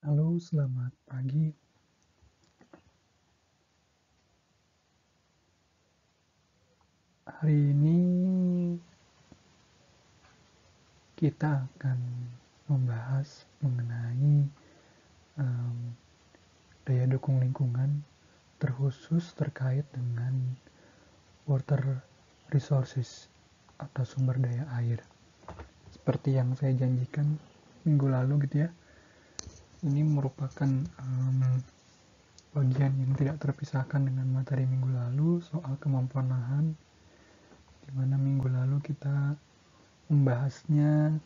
Halo, selamat pagi. Hari ini kita akan membahas mengenai em, daya dukung lingkungan, terkhusus terkait dengan water resources atau sumber daya air. Seperti yang saya janjikan minggu lalu gitu ya, ini merupakan bagian yang tidak terpisahkan dengan materi minggu lalu soal kemampuan lahan, di mana minggu lalu kita membahasnya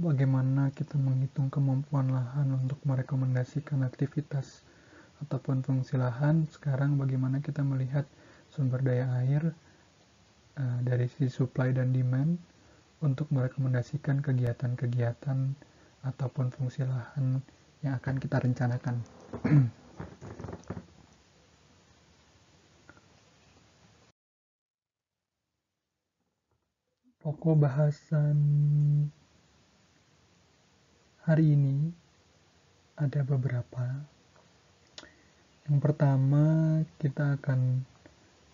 bagaimana kita menghitung kemampuan lahan untuk merekomendasikan aktivitas ataupun fungsi lahan. Sekarang bagaimana kita melihat sumber daya air dari sisi supply dan demand untuk merekomendasikan kegiatan-kegiatan ataupun fungsi lahan yang akan kita rencanakan. Pokok bahasan hari ini ada beberapa. Yang pertama, kita akan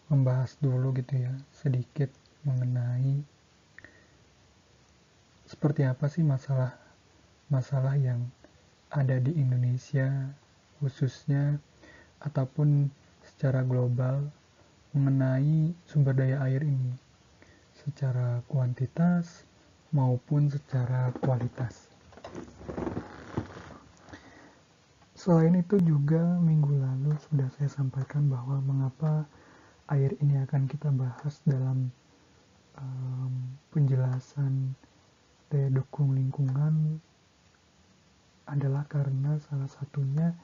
membahas dulu gitu ya, sedikit mengenai seperti apa sih masalah yang ada di Indonesia khususnya ataupun secara global mengenai sumber daya air ini secara kuantitas maupun secara kualitas. Selain itu juga minggu lalu sudah saya sampaikan bahwa mengapa air ini akan kita bahas dalam penjelasan daya dukung lingkungan adalah karena salah satunya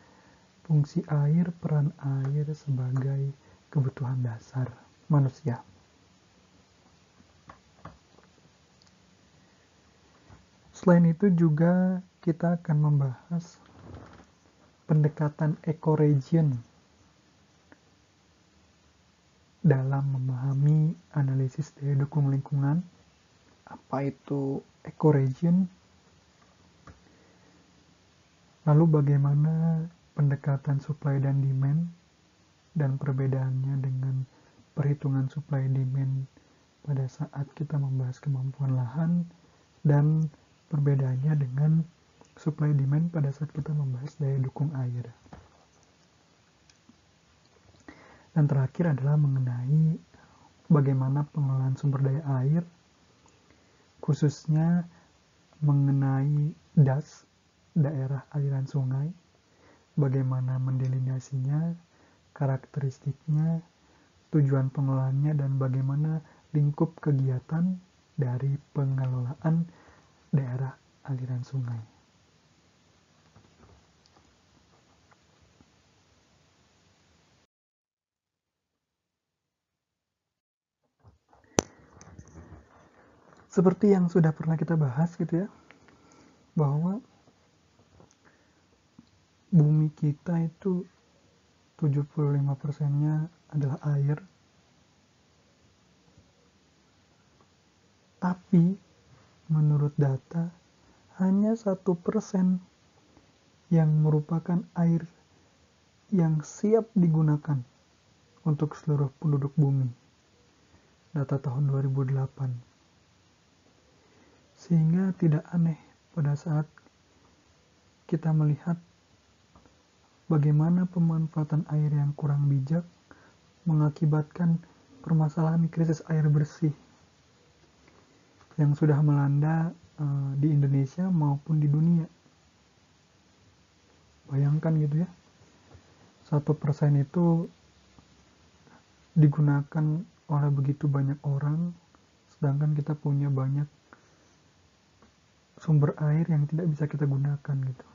fungsi air, peran air sebagai kebutuhan dasar manusia. Selain itu juga kita akan membahas pendekatan ecoregion dalam memahami analisis daya dukung lingkungan. Apa itu ecoregion? Lalu bagaimana pendekatan supply dan demand dan perbedaannya dengan perhitungan supply demand pada saat kita membahas kemampuan lahan dan perbedaannya dengan supply demand pada saat kita membahas daya dukung air. Dan terakhir adalah mengenai bagaimana pengelolaan sumber daya air, khususnya mengenai DAS, daerah aliran sungai, bagaimana mendelineasinya, karakteristiknya, tujuan pengelolaannya, dan bagaimana lingkup kegiatan dari pengelolaan daerah aliran sungai. Seperti yang sudah pernah kita bahas gitu ya, bahwa bumi kita itu 75%-nya adalah air. Tapi menurut data hanya 1% yang merupakan air yang siap digunakan untuk seluruh penduduk bumi. Data tahun 2008. Sehingga tidak aneh pada saat kita melihat bagaimana pemanfaatan air yang kurang bijak mengakibatkan permasalahan krisis air bersih yang sudah melanda di Indonesia maupun di dunia. Bayangkan gitu ya, 1% itu digunakan oleh begitu banyak orang, sedangkan kita punya banyak sumber air yang tidak bisa kita gunakan gitu.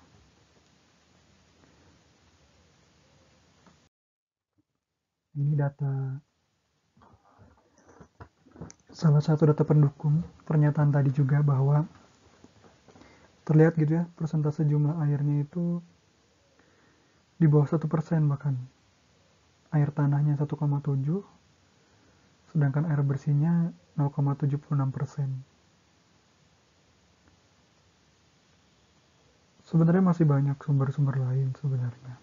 Ini salah satu data pendukung pernyataan tadi juga bahwa terlihat gitu ya, persentase jumlah airnya itu di bawah 1% bahkan. Air tanahnya 1,7, sedangkan air bersihnya 0,76%. Sebenarnya masih banyak sumber-sumber lain sebenarnya.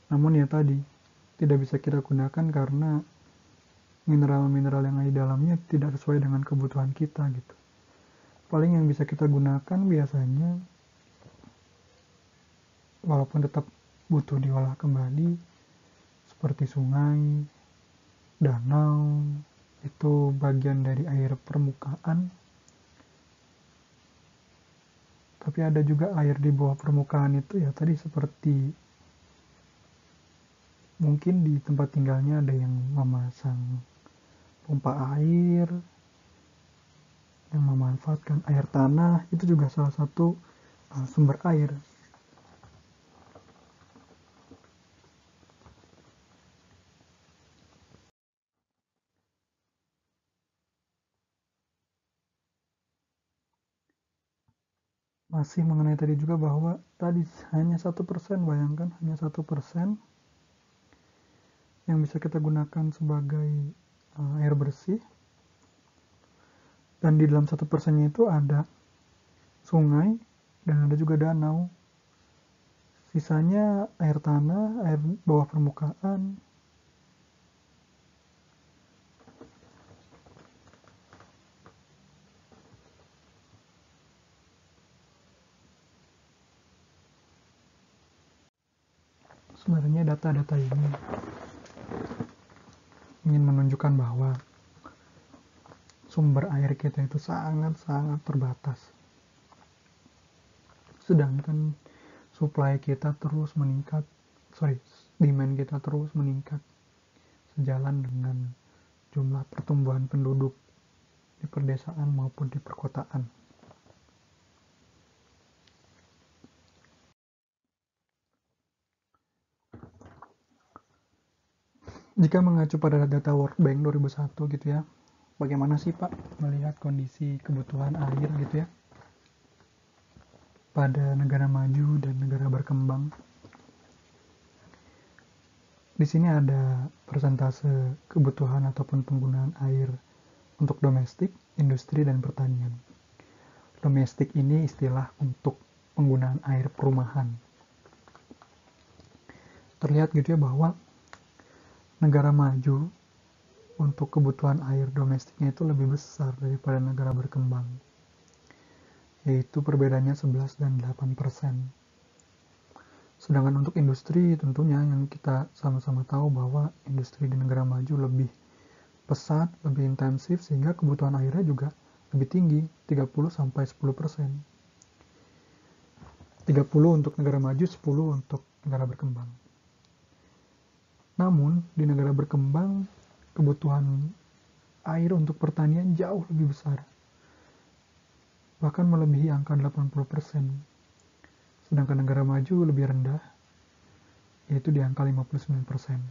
Namun ya tadi, tidak bisa kita gunakan karena mineral-mineral yang ada di dalamnya tidak sesuai dengan kebutuhan kita gitu. Paling yang bisa kita gunakan biasanya, walaupun tetap butuh diolah kembali, seperti sungai, danau, itu bagian dari air permukaan. Tapi ada juga air di bawah permukaan itu ya tadi seperti mungkin di tempat tinggalnya ada yang memasang pompa air, yang memanfaatkan air tanah, itu juga salah satu sumber air. Masih mengenai tadi juga bahwa tadi hanya 1%, bayangkan hanya 1% yang bisa kita gunakan sebagai air bersih, dan di dalam 1%-nya itu ada sungai dan ada juga danau. Sisanya air tanah, air bawah permukaan. Sebenarnya data-data ini ingin menunjukkan bahwa sumber air kita itu sangat-sangat terbatas. Sedangkan supply kita terus meningkat, demand kita terus meningkat sejalan dengan jumlah pertumbuhan penduduk di perdesaan maupun di perkotaan. Jika mengacu pada data World Bank 2001 gitu ya, bagaimana sih Pak melihat kondisi kebutuhan air gitu ya pada negara maju dan negara berkembang? Di sini ada persentase kebutuhan ataupun penggunaan air untuk domestik, industri, dan pertanian. Domestik ini istilah untuk penggunaan air perumahan. Terlihat gitu ya bahwa negara maju untuk kebutuhan air domestiknya itu lebih besar daripada negara berkembang, yaitu perbedaannya 11 dan 8%. Sedangkan untuk industri tentunya yang kita sama-sama tahu bahwa industri di negara maju lebih pesat, lebih intensif, sehingga kebutuhan airnya juga lebih tinggi, 30-10%. 30 untuk negara maju, 10 untuk negara berkembang. Namun, di negara berkembang, kebutuhan air untuk pertanian jauh lebih besar, bahkan melebihi angka 80%. Sedangkan negara maju lebih rendah, yaitu di angka 59%.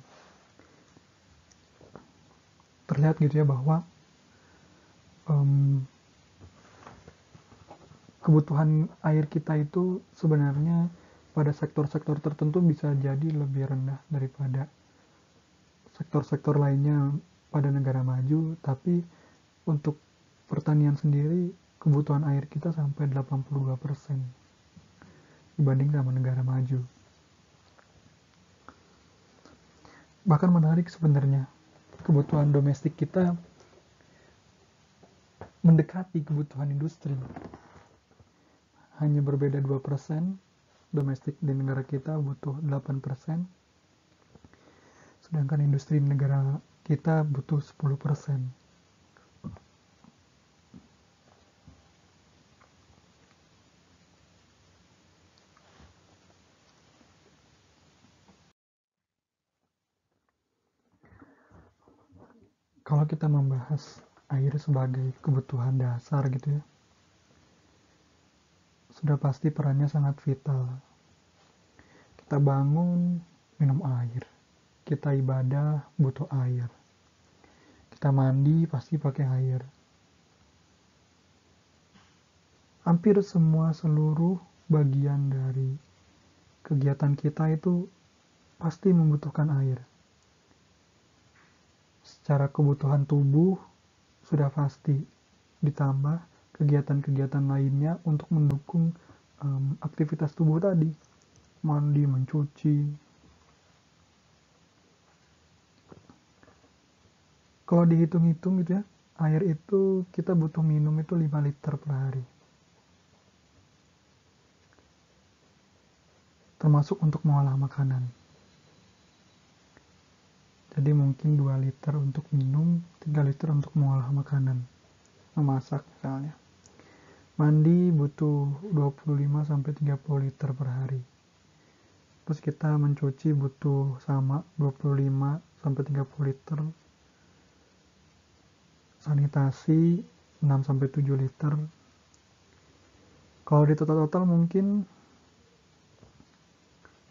Terlihat gitu ya bahwa kebutuhan air kita itu sebenarnya pada sektor-sektor tertentu bisa jadi lebih rendah daripada sektor-sektor lainnya pada negara maju, tapi untuk pertanian sendiri kebutuhan air kita sampai 82% dibanding sama negara maju. Bahkan menarik sebenarnya, kebutuhan domestik kita mendekati kebutuhan industri. Hanya berbeda 2%, domestik di negara kita butuh 8%, sedangkan industri di negara kita butuh 10%. Kalau kita membahas air sebagai kebutuhan dasar gitu ya, sudah pasti perannya sangat vital. Kita bangun, minum air. Kita ibadah, butuh air. Kita mandi, pasti pakai air. Hampir semua seluruh bagian dari kegiatan kita itu pasti membutuhkan air. Secara kebutuhan tubuh sudah pasti, ditambah kegiatan-kegiatan lainnya untuk mendukung aktivitas tubuh tadi, mandi, mencuci. Kalau dihitung-hitung gitu ya, air itu kita butuh minum itu 5 liter per hari. Termasuk untuk mengolah makanan. Jadi mungkin 2 liter untuk minum, 3 liter untuk mengolah makanan. Memasak misalnya. Mandi butuh 25-30 liter per hari. Terus kita mencuci butuh sama 25-30 liter. Sanitasi 6-7 liter. Kalau di total-total mungkin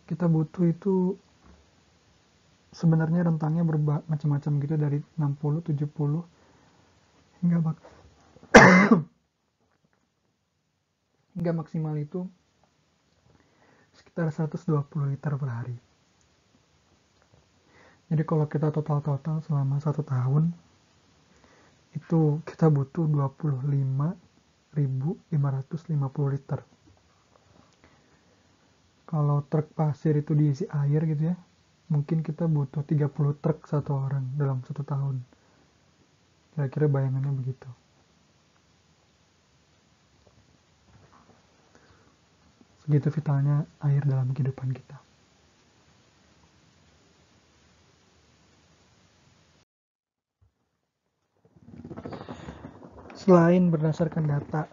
kita butuh itu sebenarnya rentangnya macam-macam gitu, dari 60, 70 hingga hingga maksimal itu sekitar 120 liter per hari. Jadi kalau kita total selama 1 tahun itu kita butuh 25.550 liter. Kalau truk pasir itu diisi air gitu ya, mungkin kita butuh 30 truk satu orang dalam 1 tahun. Kira-kira bayangannya begitu. Segitu vitalnya air dalam kehidupan kita. Selain berdasarkan data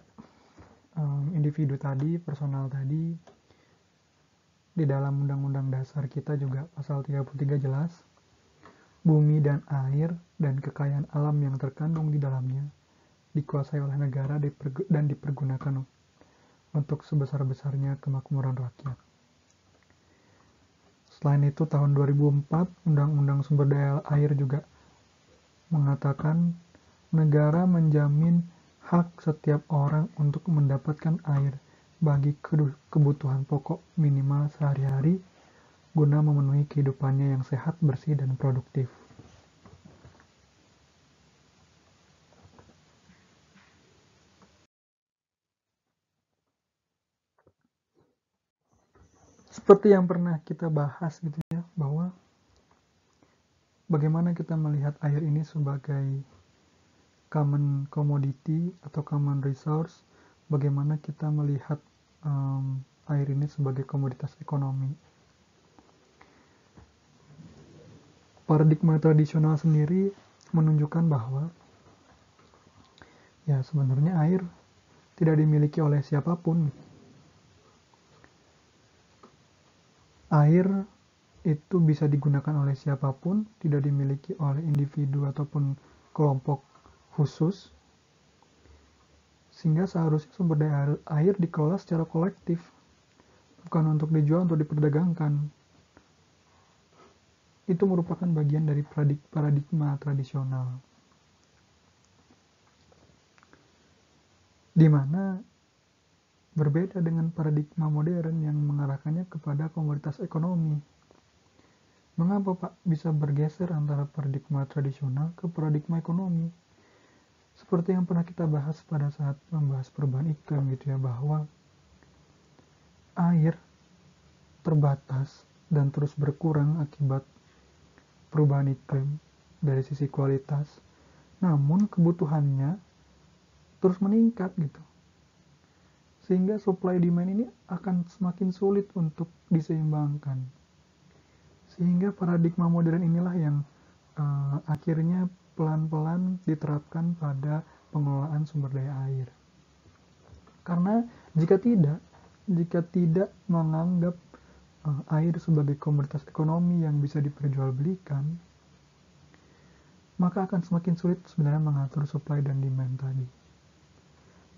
individu tadi, personal tadi, di dalam Undang-Undang Dasar kita juga pasal 33 jelas, bumi dan air dan kekayaan alam yang terkandung di dalamnya dikuasai oleh negara dan dipergunakan untuk sebesar-besarnya kemakmuran rakyat. Selain itu, tahun 2004, Undang-Undang Sumber Daya Air juga mengatakan negara menjamin hak setiap orang untuk mendapatkan air bagi kebutuhan pokok minimal sehari-hari guna memenuhi kehidupannya yang sehat, bersih, dan produktif. Seperti yang pernah kita bahas gitu ya, bahwa bagaimana kita melihat air ini sebagai common commodity atau common resource, bagaimana kita melihat air ini sebagai komoditas ekonomi. Paradigma tradisional sendiri menunjukkan bahwa ya sebenarnya air tidak dimiliki oleh siapapun. Air itu bisa digunakan oleh siapapun, tidak dimiliki oleh individu ataupun kelompok khusus, sehingga seharusnya sumber daya air dikelola secara kolektif, bukan untuk dijual atau diperdagangkan. Itu merupakan bagian dari paradigma tradisional, di mana berbeda dengan paradigma modern yang mengarahkannya kepada komoditas ekonomi. Mengapa Pak bisa bergeser antara paradigma tradisional ke paradigma ekonomi? Seperti yang pernah kita bahas pada saat membahas perubahan iklim gitu ya, bahwa air terbatas dan terus berkurang akibat perubahan iklim dari sisi kualitas, namun kebutuhannya terus meningkat gitu. Sehingga supply demand ini akan semakin sulit untuk diseimbangkan. Sehingga paradigma modern inilah yang akhirnya pelan-pelan diterapkan pada pengelolaan sumber daya air. Karena jika tidak menganggap air sebagai komoditas ekonomi yang bisa diperjualbelikan, maka akan semakin sulit sebenarnya mengatur supply dan demand tadi.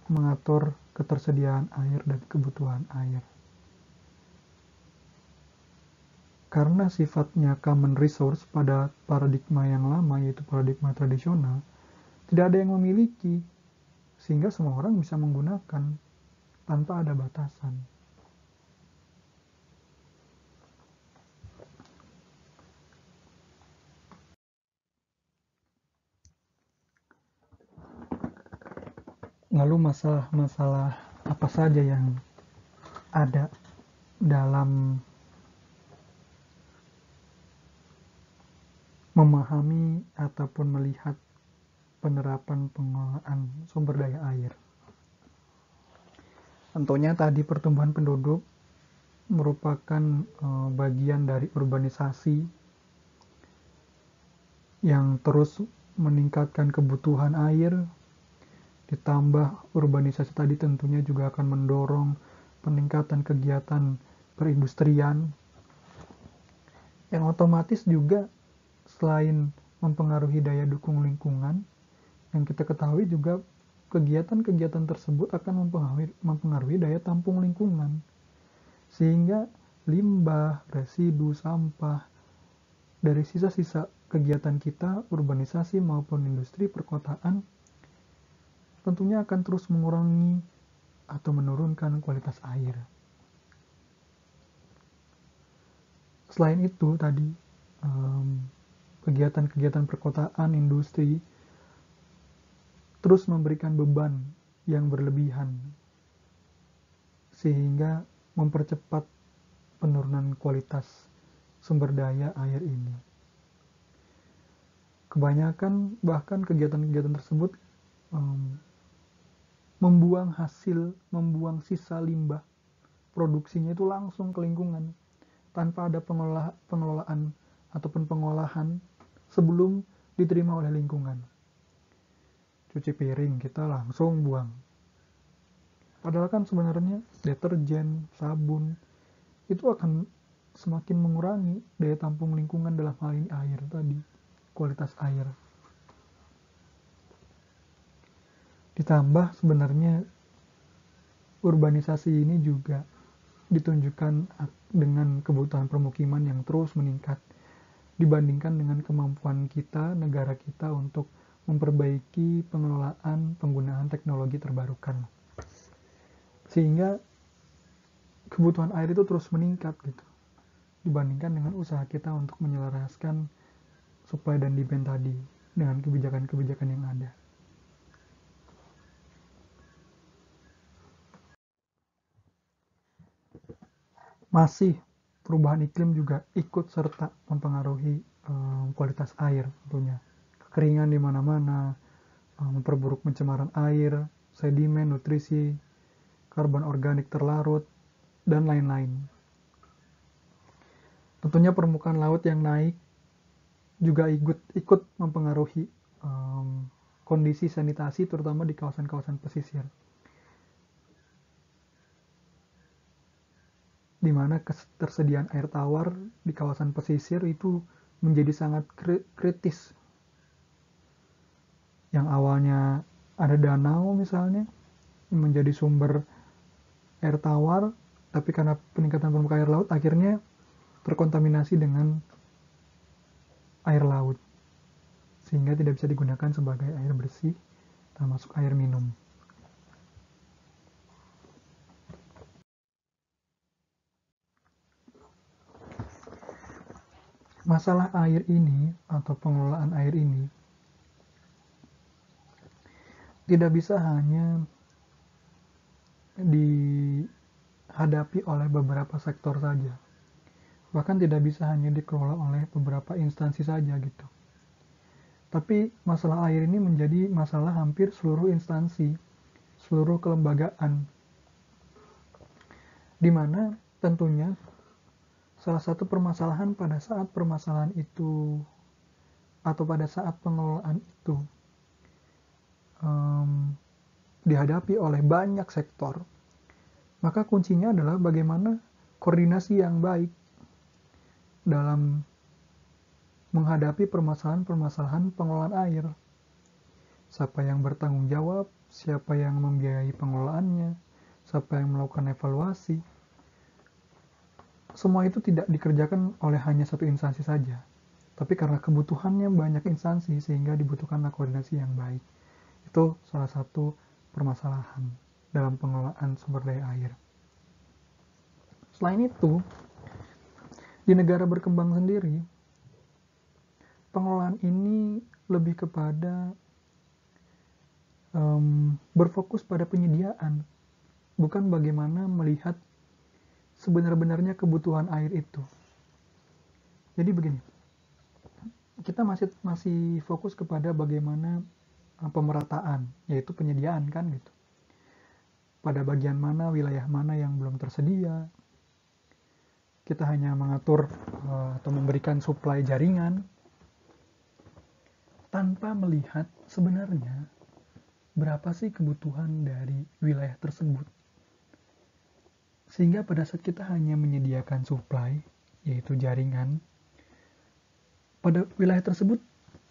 Mengatur ketersediaan air dan kebutuhan air. Karena sifatnya common resource pada paradigma yang lama, yaitu paradigma tradisional, tidak ada yang memiliki, sehingga semua orang bisa menggunakan tanpa ada batasan. Lalu masalah-masalah apa saja yang ada dalam memahami ataupun melihat penerapan pengelolaan sumber daya air. Tentunya tadi pertumbuhan penduduk merupakan bagian dari urbanisasi yang terus meningkatkan kebutuhan air, ditambah urbanisasi tadi tentunya juga akan mendorong peningkatan kegiatan perindustrian yang otomatis juga selain mempengaruhi daya dukung lingkungan, yang kita ketahui juga kegiatan-kegiatan tersebut akan mempengaruhi daya tampung lingkungan, sehingga limbah, residu, sampah dari sisa-sisa kegiatan kita, urbanisasi maupun industri perkotaan, tentunya akan terus mengurangi atau menurunkan kualitas air. Selain itu tadi, kegiatan-kegiatan perkotaan, industri terus memberikan beban yang berlebihan sehingga mempercepat penurunan kualitas sumber daya air ini. Kebanyakan bahkan kegiatan-kegiatan tersebut membuang sisa limbah produksinya itu langsung ke lingkungan tanpa ada pengelolaan ataupun pengolahan sebelum diterima oleh lingkungan. Cuci piring kita langsung buang. Padahal kan sebenarnya deterjen, sabun itu akan semakin mengurangi daya tampung lingkungan dalam hal ini air tadi, kualitas air. Ditambah sebenarnya urbanisasi ini juga ditunjukkan dengan kebutuhan permukiman yang terus meningkat dibandingkan dengan kemampuan kita, negara kita untuk memperbaiki pengelolaan penggunaan teknologi terbarukan. Sehingga kebutuhan air itu terus meningkat gitu dibandingkan dengan usaha kita untuk menyelaraskan supply dan demand tadi dengan kebijakan-kebijakan yang ada. Masih perubahan iklim juga ikut serta mempengaruhi kualitas air tentunya. Kekeringan di mana-mana, memperburuk pencemaran air, sedimen, nutrisi, karbon organik terlarut, dan lain-lain. Tentunya permukaan laut yang naik juga ikut mempengaruhi kondisi sanitasi terutama di kawasan-kawasan pesisir, di mana ketersediaan air tawar di kawasan pesisir itu menjadi sangat kritis. Yang awalnya ada danau misalnya menjadi sumber air tawar, tapi karena peningkatan permukaan air laut akhirnya terkontaminasi dengan air laut sehingga tidak bisa digunakan sebagai air bersih termasuk air minum. Masalah air ini atau pengelolaan air ini tidak bisa hanya dihadapi oleh beberapa sektor saja. Bahkan tidak bisa hanya dikelola oleh beberapa instansi saja gitu. Tapi masalah air ini menjadi masalah hampir seluruh instansi, seluruh kelembagaan. Di mana tentunya salah satu permasalahan pada saat permasalahan itu atau pada saat pengelolaan itu dihadapi oleh banyak sektor, maka kuncinya adalah bagaimana koordinasi yang baik dalam menghadapi permasalahan-permasalahan pengelolaan air. Siapa yang bertanggung jawab, siapa yang membiayai pengelolaannya, siapa yang melakukan evaluasi. Semua itu tidak dikerjakan oleh hanya satu instansi saja, tapi karena kebutuhannya banyak instansi sehingga dibutuhkanlah koordinasi yang baik. Itu salah satu permasalahan dalam pengelolaan sumber daya air. Selain itu, di negara berkembang sendiri, pengelolaan ini lebih kepada berfokus pada penyediaan, bukan bagaimana melihat sebenar-benarnya kebutuhan air itu. Jadi begini, kita masih fokus kepada bagaimana pemerataan, yaitu penyediaan kan gitu. Pada bagian mana, wilayah mana yang belum tersedia, kita hanya mengatur atau memberikan suplai jaringan tanpa melihat sebenarnya berapa sih kebutuhan dari wilayah tersebut. Sehingga pada saat kita hanya menyediakan suplai, yaitu jaringan, pada wilayah tersebut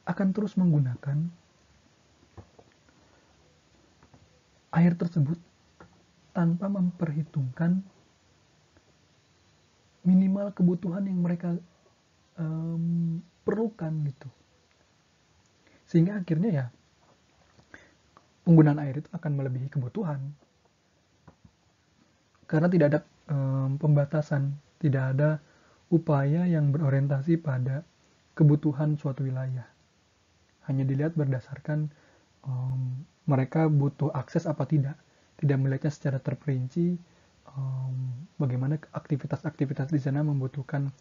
akan terus menggunakan air tersebut tanpa memperhitungkan minimal kebutuhan yang mereka perlukan gitu. Sehingga akhirnya ya penggunaan air itu akan melebihi kebutuhan. Karena tidak ada pembatasan, tidak ada upaya yang berorientasi pada kebutuhan suatu wilayah. Hanya dilihat berdasarkan mereka butuh akses apa tidak melihatnya secara terperinci bagaimana aktivitas-aktivitas di sana membutuhkan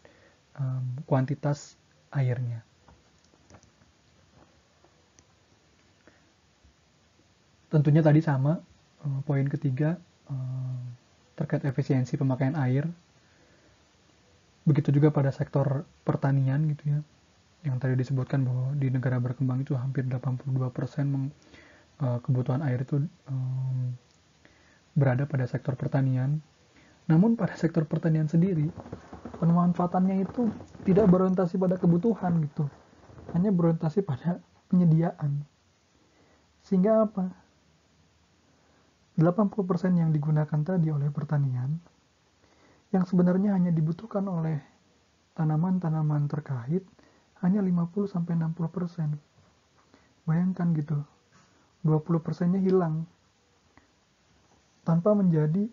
kuantitas airnya. Tentunya tadi sama, poin ketiga terkait efisiensi pemakaian air. Begitu juga pada sektor pertanian gitu ya, yang tadi disebutkan bahwa di negara berkembang itu hampir 82% kebutuhan air itu berada pada sektor pertanian. Namun pada sektor pertanian sendiri, pemanfaatannya itu tidak berorientasi pada kebutuhan gitu, hanya berorientasi pada penyediaan. Sehingga apa? 80% yang digunakan tadi oleh pertanian, yang sebenarnya hanya dibutuhkan oleh tanaman-tanaman terkait, hanya 50-60%. Bayangkan gitu, 20%-nya hilang tanpa menjadi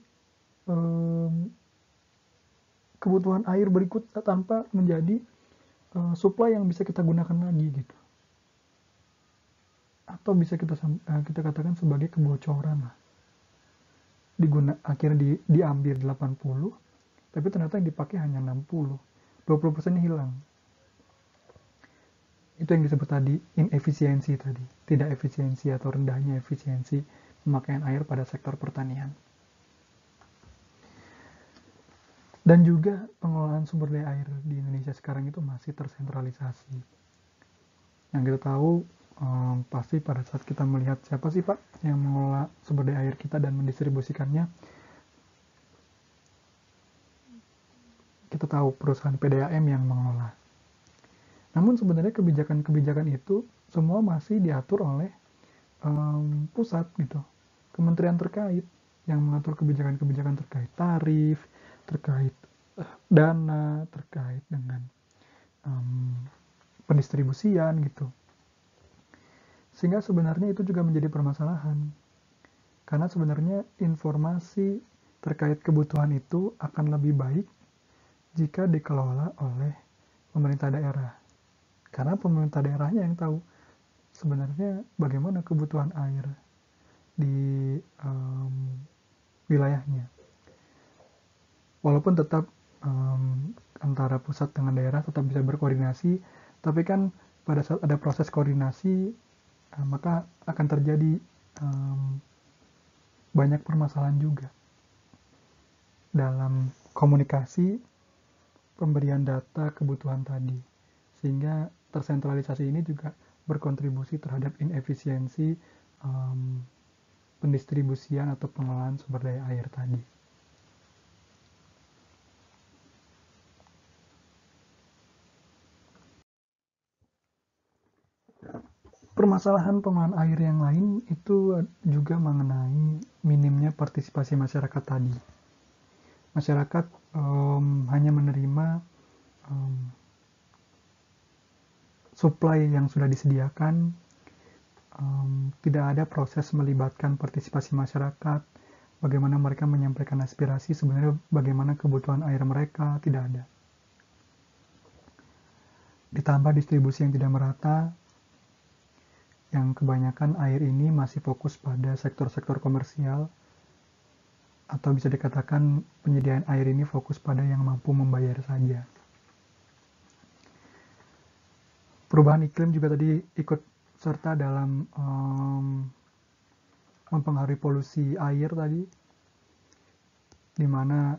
kebutuhan air berikut, tanpa menjadi supply yang bisa kita gunakan lagi gitu. Atau bisa kita katakan sebagai kebocoran lah. Akhirnya diambil 80, tapi ternyata yang dipakai hanya 60, 20%-nya hilang. Itu yang disebut tadi inefisiensi tadi, tidak efisiensi atau rendahnya efisiensi pemakaian air pada sektor pertanian. Dan juga pengelolaan sumber daya air di Indonesia sekarang itu masih tersentralisasi. Yang kita tahu pasti pada saat kita melihat siapa sih Pak yang mengelola sumber daya air kita dan mendistribusikannya, kita tahu perusahaan PDAM yang mengelola. Namun sebenarnya kebijakan-kebijakan itu semua masih diatur oleh pusat gitu, kementerian terkait yang mengatur kebijakan-kebijakan terkait tarif, terkait dana, terkait dengan pendistribusian gitu. Sehingga sebenarnya itu juga menjadi permasalahan. Karena sebenarnya informasi terkait kebutuhan itu akan lebih baik jika dikelola oleh pemerintah daerah. Karena pemerintah daerahnya yang tahu sebenarnya bagaimana kebutuhan air di wilayahnya. Walaupun tetap antara pusat dengan daerah tetap bisa berkoordinasi, tapi kan pada saat ada proses koordinasi, maka akan terjadi banyak permasalahan juga dalam komunikasi pemberian data kebutuhan tadi, sehingga tersentralisasi ini juga berkontribusi terhadap inefisiensi pendistribusian atau pengelolaan sumber daya air tadi. Permasalahan pengelolaan air yang lain itu juga mengenai minimnya partisipasi masyarakat tadi. Masyarakat hanya menerima supply yang sudah disediakan, tidak ada proses melibatkan partisipasi masyarakat, bagaimana mereka menyampaikan aspirasi, sebenarnya bagaimana kebutuhan air mereka, tidak ada. Ditambah distribusi yang tidak merata, yang kebanyakan air ini masih fokus pada sektor-sektor komersial, atau bisa dikatakan penyediaan air ini fokus pada yang mampu membayar saja. Perubahan iklim juga tadi ikut serta dalam mempengaruhi polusi air tadi, di mana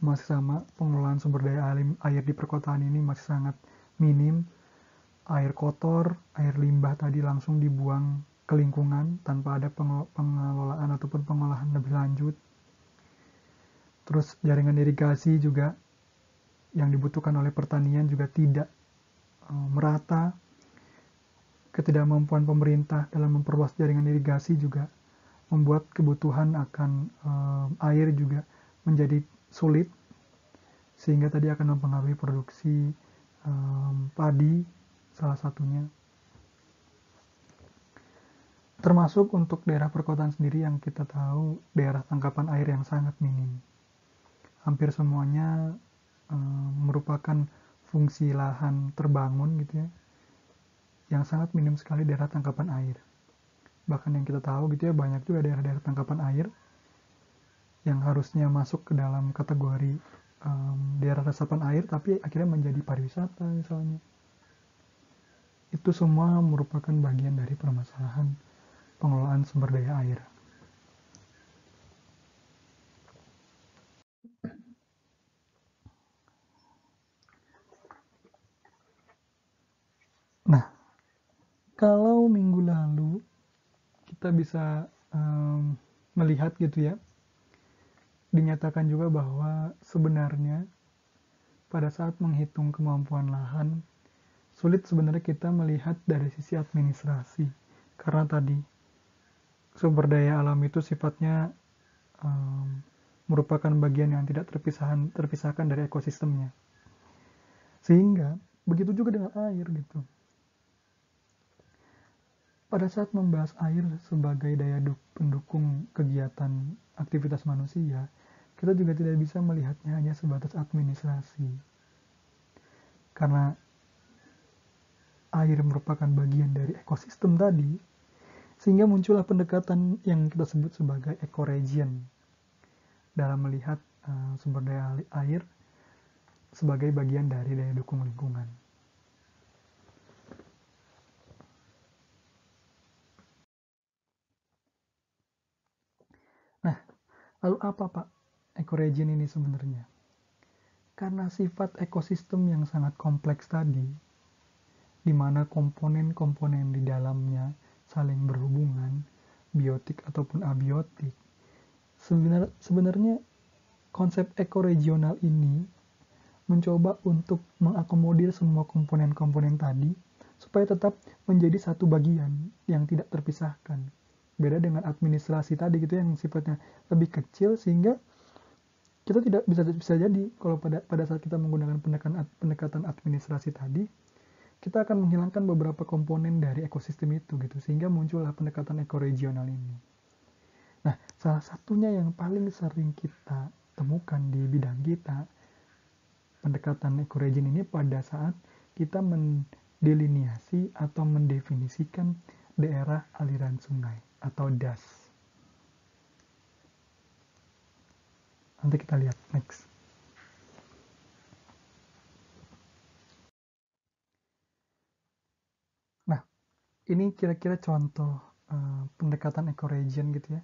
masih sama pengelolaan sumber daya air di perkotaan ini masih sangat minim. Air kotor, air limbah tadi langsung dibuang ke lingkungan tanpa ada pengelolaan ataupun pengolahan lebih lanjut. Terus jaringan irigasi juga yang dibutuhkan oleh pertanian juga tidak merata. Ketidakmampuan pemerintah dalam memperluas jaringan irigasi juga membuat kebutuhan akan air juga menjadi sulit, sehingga tadi akan mempengaruhi produksi padi salah satunya. Termasuk untuk daerah perkotaan sendiri yang kita tahu daerah tangkapan air yang sangat minim. Hampir semuanya merupakan fungsi lahan terbangun gitu ya, yang sangat minim sekali daerah tangkapan air. Bahkan yang kita tahu gitu ya, banyak juga daerah-daerah tangkapan air yang harusnya masuk ke dalam kategori daerah resapan air, tapi akhirnya menjadi pariwisata misalnya. Itu semua merupakan bagian dari permasalahan pengelolaan sumber daya air. Nah, kalau minggu lalu kita bisa melihat gitu ya, dinyatakan juga bahwa sebenarnya pada saat menghitung kemampuan lahan, sulit sebenarnya kita melihat dari sisi administrasi. Karena tadi, sumber daya alam itu sifatnya merupakan bagian yang tidak terpisahkan dari ekosistemnya. Sehingga, begitu juga dengan air gitu. Pada saat membahas air sebagai daya pendukung kegiatan aktivitas manusia, kita juga tidak bisa melihatnya hanya sebatas administrasi. Karena air merupakan bagian dari ekosistem tadi, sehingga muncullah pendekatan yang kita sebut sebagai ecoregion dalam melihat sumber daya air sebagai bagian dari daya dukung lingkungan. Nah, lalu apa Pak ecoregion ini sebenarnya? Karena sifat ekosistem yang sangat kompleks tadi, di mana komponen-komponen di dalamnya saling berhubungan, biotik ataupun abiotik, sebenarnya konsep ekoregional ini mencoba untuk mengakomodir semua komponen-komponen tadi supaya tetap menjadi satu bagian yang tidak terpisahkan. Beda dengan administrasi tadi gitu yang sifatnya lebih kecil, sehingga kita tidak bisa jadi kalau pada saat kita menggunakan pendekatan administrasi tadi, kita akan menghilangkan beberapa komponen dari ekosistem itu gitu, sehingga muncullah pendekatan ekoregional ini. Nah, salah satunya yang paling sering kita temukan di bidang kita, pendekatan ekoregion ini pada saat kita mendeliniasi atau mendefinisikan daerah aliran sungai atau DAS. Nanti kita lihat next. Nah, ini kira-kira contoh pendekatan ekoregion gitu ya.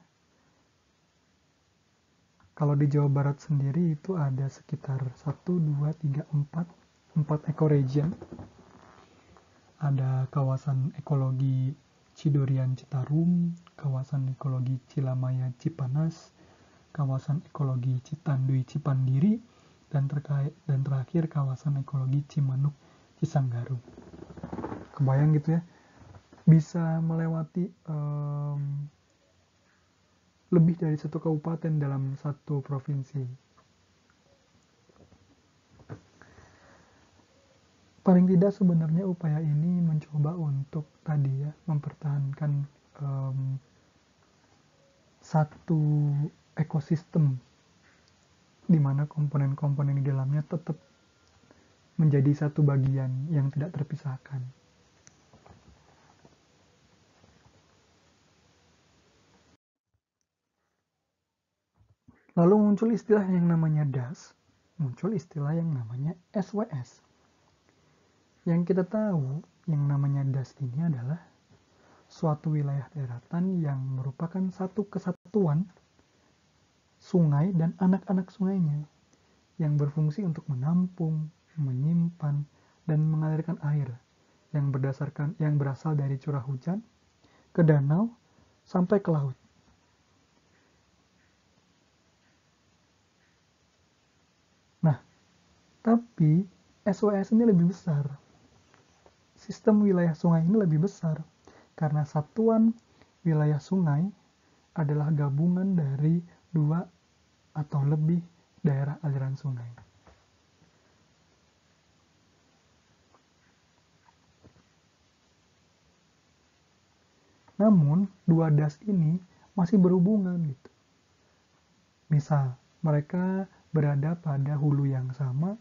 Kalau di Jawa Barat sendiri itu ada sekitar 1, 2, 3, 4 ekoregion. Ada kawasan ekologi Cidurian Citarum, kawasan ekologi Cilamaya Cipanas, kawasan ekologi Citanduy Cipandiri, dan terakhir kawasan ekologi Cimanuk Cisanggaru. Kebayang gitu ya, bisa melewati lebih dari satu kabupaten dalam satu provinsi. Paling tidak sebenarnya upaya ini mencoba untuk tadi ya, mempertahankan satu ekosistem di mana komponen-komponen di dalamnya tetap menjadi satu bagian yang tidak terpisahkan. Lalu muncul istilah yang namanya DAS, muncul istilah yang namanya SWS. Yang kita tahu, yang namanya DAS ini adalah suatu wilayah daratan yang merupakan satu kesatuan sungai dan anak-anak sungainya yang berfungsi untuk menampung, menyimpan, dan mengalirkan air yang berasal dari curah hujan ke danau sampai ke laut. Nah, tapi SWS ini lebih besar. Sistem wilayah sungai ini lebih besar karena satuan wilayah sungai adalah gabungan dari 2 atau lebih daerah aliran sungai. Namun, 2 das ini masih berhubungan gitu. Misal, mereka berada pada hulu yang sama,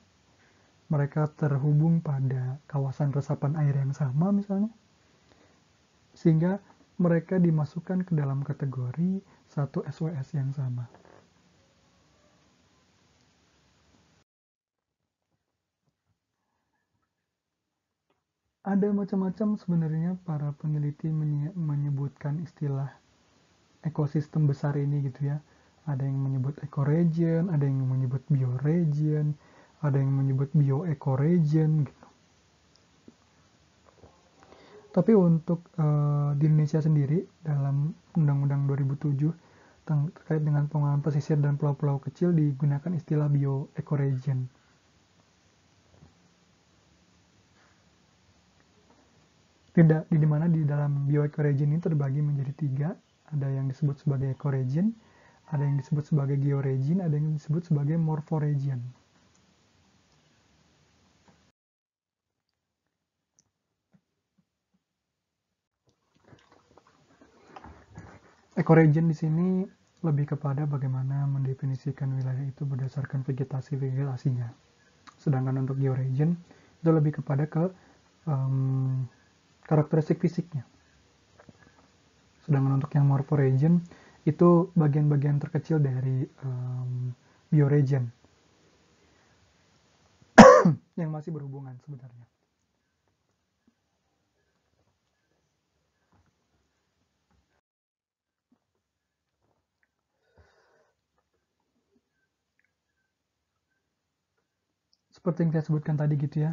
mereka terhubung pada kawasan resapan air yang sama misalnya, sehingga mereka dimasukkan ke dalam kategori satu SWS yang sama. Ada macam-macam sebenarnya para peneliti menyebutkan istilah ekosistem besar ini gitu ya. Ada yang menyebut ecoregion, ada yang menyebut bioregion, ada yang menyebut bioecoregion gitu. Tapi untuk di Indonesia sendiri dalam Undang-Undang 2007 terkait dengan pengelolaan pesisir dan pulau-pulau kecil digunakan istilah bioecoregion. Di mana di dalam bioecoregion ini terbagi menjadi 3, ada yang disebut sebagai ecoregion, ada yang disebut sebagai georegion, ada yang disebut sebagai morphoregion. Ecoregion di sini lebih kepada bagaimana mendefinisikan wilayah itu berdasarkan vegetasinya. Sedangkan untuk georegion itu lebih kepada ke karakteristik fisiknya. Sedangkan untuk yang morphoregion itu bagian-bagian terkecil dari bioregion yang masih berhubungan sebenarnya. Seperti yang saya sebutkan tadi gitu ya,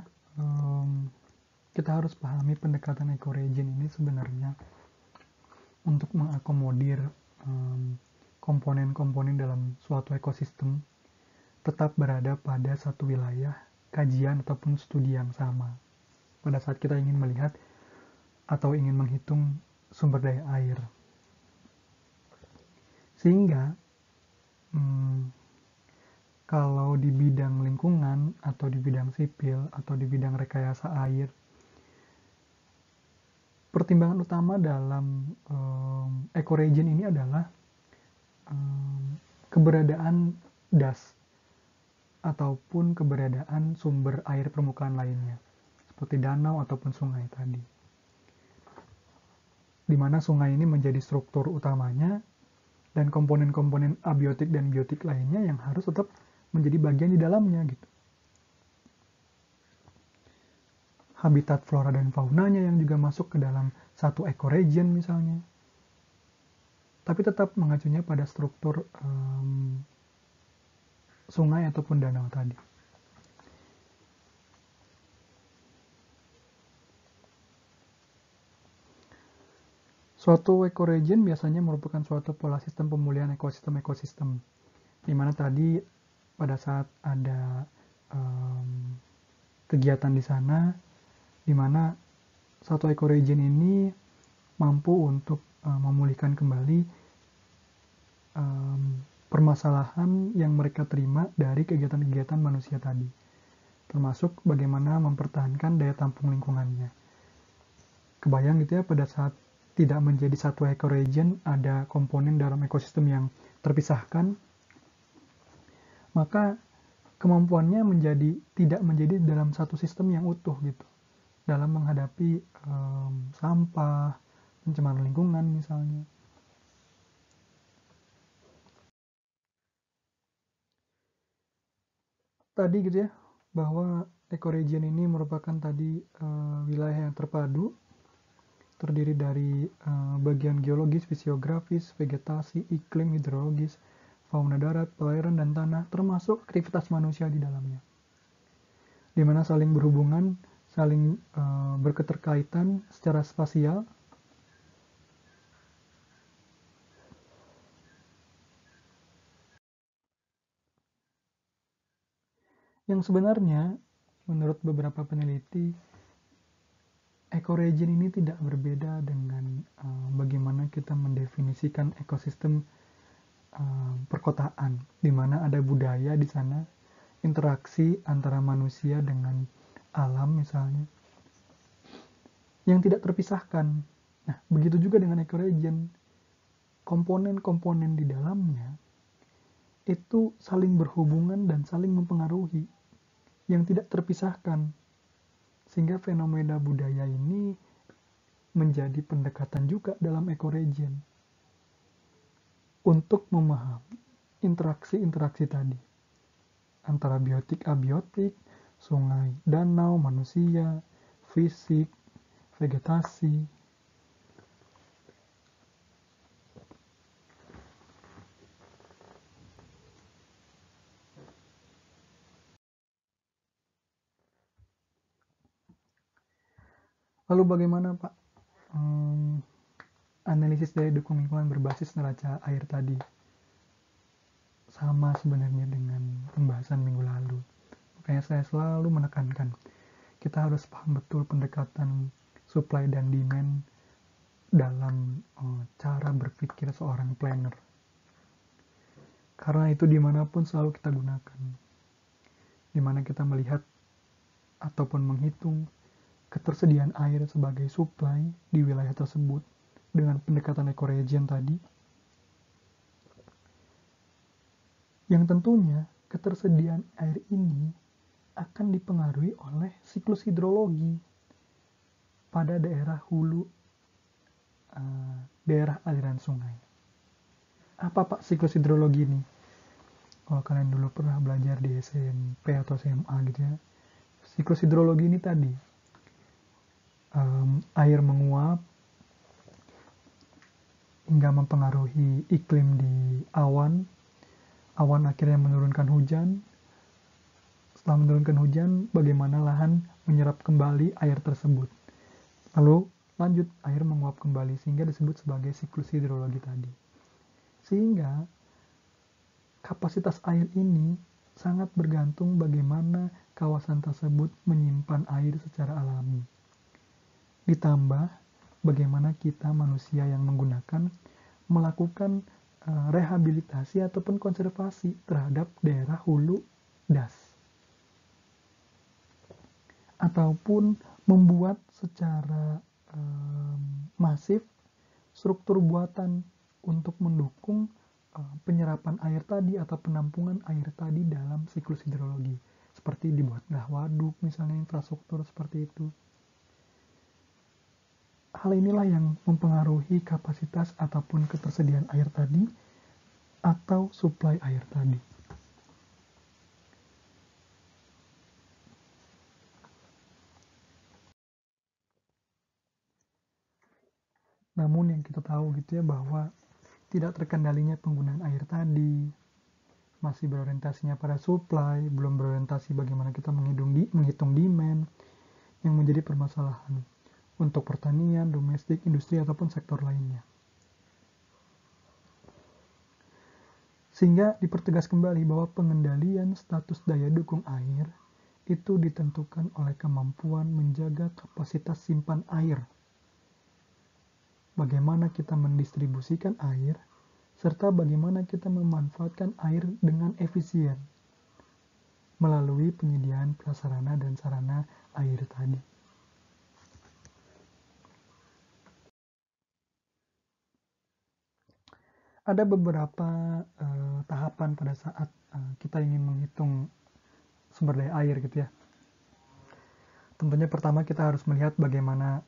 kita harus pahami pendekatan ecoregion ini sebenarnya untuk mengakomodir komponen-komponen dalam suatu ekosistem tetap berada pada satu wilayah kajian ataupun studi yang sama. Pada saat kita ingin melihat atau ingin menghitung sumber daya air. Sehingga kalau di bidang lingkungan atau di bidang sipil atau di bidang rekayasa air, pertimbangan utama dalam ecoregion ini adalah keberadaan das ataupun keberadaan sumber air permukaan lainnya seperti danau ataupun sungai tadi, di mana sungai ini menjadi struktur utamanya dan komponen-komponen abiotik dan biotik lainnya yang harus tetap menjadi bagian di dalamnya gitu. Habitat flora dan faunanya yang juga masuk ke dalam satu ecoregion misalnya. Tapi tetap mengacunya pada struktur sungai ataupun danau tadi. Suatu ecoregion biasanya merupakan suatu pola sistem pemulihan ekosistem, di mana tadi pada saat ada kegiatan di sana, di mana satu ecoregion ini mampu untuk memulihkan kembali permasalahan yang mereka terima dari kegiatan-kegiatan manusia tadi, termasuk bagaimana mempertahankan daya tampung lingkungannya. Kebayang gitu ya, pada saat tidak menjadi satu ecoregion, ada komponen dalam ekosistem yang terpisahkan, maka kemampuannya tidak menjadi dalam satu sistem yang utuh gitu, dalam menghadapi sampah, pencemaran lingkungan misalnya. tadi gitu ya, bahwa ekoregion ini merupakan tadi wilayah yang terpadu, terdiri dari bagian geologis, fisiografis, vegetasi, iklim, hidrologis, fauna darat, perairan, dan tanah, termasuk aktivitas manusia di dalamnya, di mana saling berhubungan, saling berketerkaitan secara spasial. Yang sebenarnya, menurut beberapa peneliti, ekoregion ini tidak berbeda dengan bagaimana kita mendefinisikan ekosistem perkotaan, di mana ada budaya di sana, interaksi antara manusia dengan alam misalnya, yang tidak terpisahkan. Nah, begitu juga dengan ekoregion, komponen-komponen di dalamnya itu saling berhubungan dan saling mempengaruhi, yang tidak terpisahkan. Sehingga fenomena budaya ini menjadi pendekatan juga dalam ekoregion untuk memahami interaksi-interaksi tadi antara biotik-abiotik, sungai, danau, manusia, fisik, vegetasi. Lalu bagaimana Pak analisis daya dukung lingkungan berbasis neraca air tadi? Sama sebenarnya dengan pembahasan minggu lalu. Makanya saya selalu menekankan, kita harus paham betul pendekatan supply dan demand dalam cara berpikir seorang planner. Karena itu dimanapun selalu kita gunakan. Dimana kita melihat ataupun menghitung ketersediaan air sebagai supply di wilayah tersebut dengan pendekatan ekoregion tadi, yang tentunya ketersediaan air ini akan dipengaruhi oleh siklus hidrologi pada daerah hulu, daerah aliran sungai. Apa Pak siklus hidrologi ini? Kalau kalian dulu pernah belajar di SMP atau SMA gitu ya, siklus hidrologi ini tadi, air menguap hingga mempengaruhi iklim di awan akhirnya menurunkan hujan. Setelah menurunkan hujan, bagaimana lahan menyerap kembali air tersebut. Lalu lanjut, air menguap kembali sehingga disebut sebagai siklus hidrologi tadi. Sehingga kapasitas air ini sangat bergantung bagaimana kawasan tersebut menyimpan air secara alami. Ditambah bagaimana kita manusia yang menggunakan melakukan rehabilitasi ataupun konservasi terhadap daerah hulu das, ataupun membuat secara masif struktur buatan untuk mendukung penyerapan air tadi atau penampungan air tadi dalam siklus hidrologi, seperti dibuatlah waduk misalnya, infrastruktur seperti itu. Hal inilah yang mempengaruhi kapasitas ataupun ketersediaan air tadi atau suplai air tadi. Namun yang kita tahu gitu ya, bahwa tidak terkendalinya penggunaan air tadi, masih berorientasinya pada supply, belum berorientasi bagaimana kita menghitung demand, yang menjadi permasalahan untuk pertanian, domestik, industri, ataupun sektor lainnya. Sehingga dipertegas kembali bahwa pengendalian status daya dukung air itu ditentukan oleh kemampuan menjaga kapasitas simpan air, bagaimana kita mendistribusikan air, serta bagaimana kita memanfaatkan air dengan efisien melalui penyediaan prasarana dan sarana air tadi. Ada beberapa tahapan pada saat kita ingin menghitung sumber daya air gitu ya. Tentunya pertama kita harus melihat bagaimana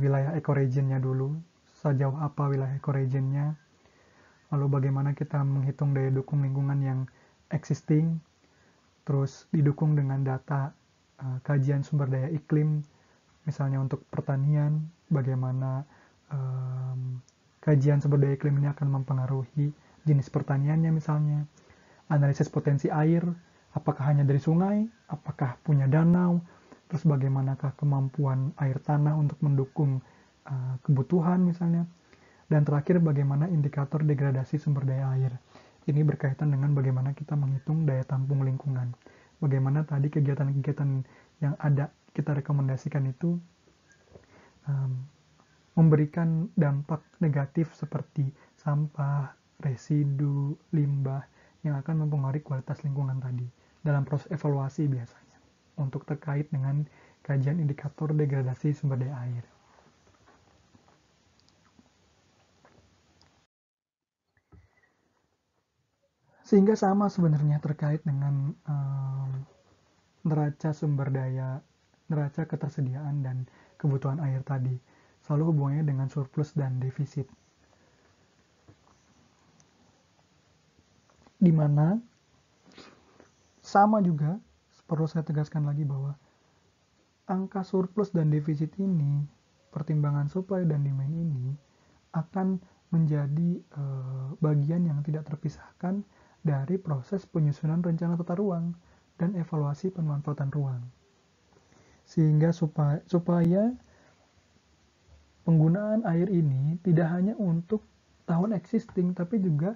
wilayah ekoregionnya dulu, sejauh apa wilayah ekoregionnya, lalu bagaimana kita menghitung daya dukung lingkungan yang existing, terus didukung dengan data kajian sumber daya iklim, misalnya untuk pertanian, bagaimana kajian sumber daya iklim ini akan mempengaruhi jenis pertaniannya misalnya, analisis potensi air, apakah hanya dari sungai, apakah punya danau, terus bagaimanakah kemampuan air tanah untuk mendukung kebutuhan misalnya, dan terakhir bagaimana indikator degradasi sumber daya air. Ini berkaitan dengan bagaimana kita menghitung daya tampung lingkungan. Bagaimana tadi kegiatan-kegiatan yang ada kita rekomendasikan itu memberikan dampak negatif seperti sampah, residu, limbah yang akan mempengaruhi kualitas lingkungan tadi dalam proses evaluasi biasanya untuk terkait dengan kajian indikator degradasi sumber daya air. Sehingga sama sebenarnya terkait dengan neraca sumber daya, neraca ketersediaan dan kebutuhan air tadi. Selalu hubungannya dengan surplus dan defisit. Di mana sama juga, perlu saya tegaskan lagi bahwa angka surplus dan defisit ini, pertimbangan supply dan demand ini akan menjadi bagian yang tidak terpisahkan dari proses penyusunan rencana tata ruang dan evaluasi pemanfaatan ruang. Sehingga supaya penggunaan air ini tidak hanya untuk tahun existing, tapi juga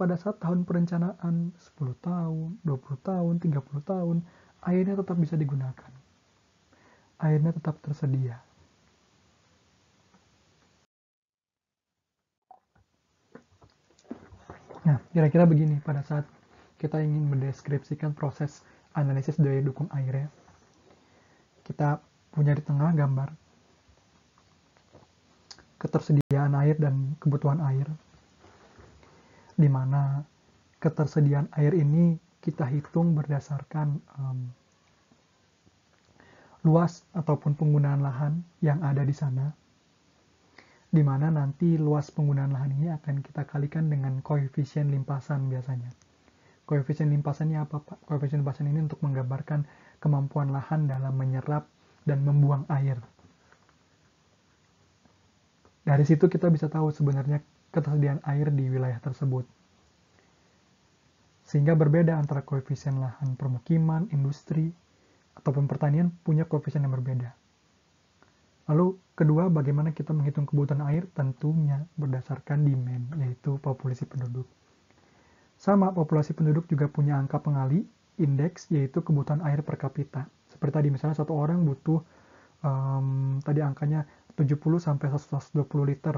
pada saat tahun perencanaan 10 tahun, 20 tahun, 30 tahun, airnya tetap bisa digunakan. Airnya tetap tersedia. Nah, kira-kira begini pada saat kita ingin mendeskripsikan proses analisis daya dukung airnya. Kita punya di tengah gambar ketersediaan air dan kebutuhan air, di mana ketersediaan air ini kita hitung berdasarkan luas ataupun penggunaan lahan yang ada di sana, di mana nanti luas penggunaan lahan ini akan kita kalikan dengan koefisien limpasan biasanya. Koefisien limpasannya apa, Pak? Koefisien limpasan ini untuk menggambarkan kemampuan lahan dalam menyerap dan membuang air. Dari situ kita bisa tahu sebenarnya ketersediaan air di wilayah tersebut. Sehingga berbeda antara koefisien lahan permukiman, industri, ataupun pertanian punya koefisien yang berbeda. Lalu kedua, bagaimana kita menghitung kebutuhan air? Tentunya berdasarkan demand, yaitu populasi penduduk. Sama, populasi penduduk juga punya angka pengali, indeks, yaitu kebutuhan air per kapita. Seperti tadi, misalnya satu orang butuh, tadi angkanya 70-120 liter,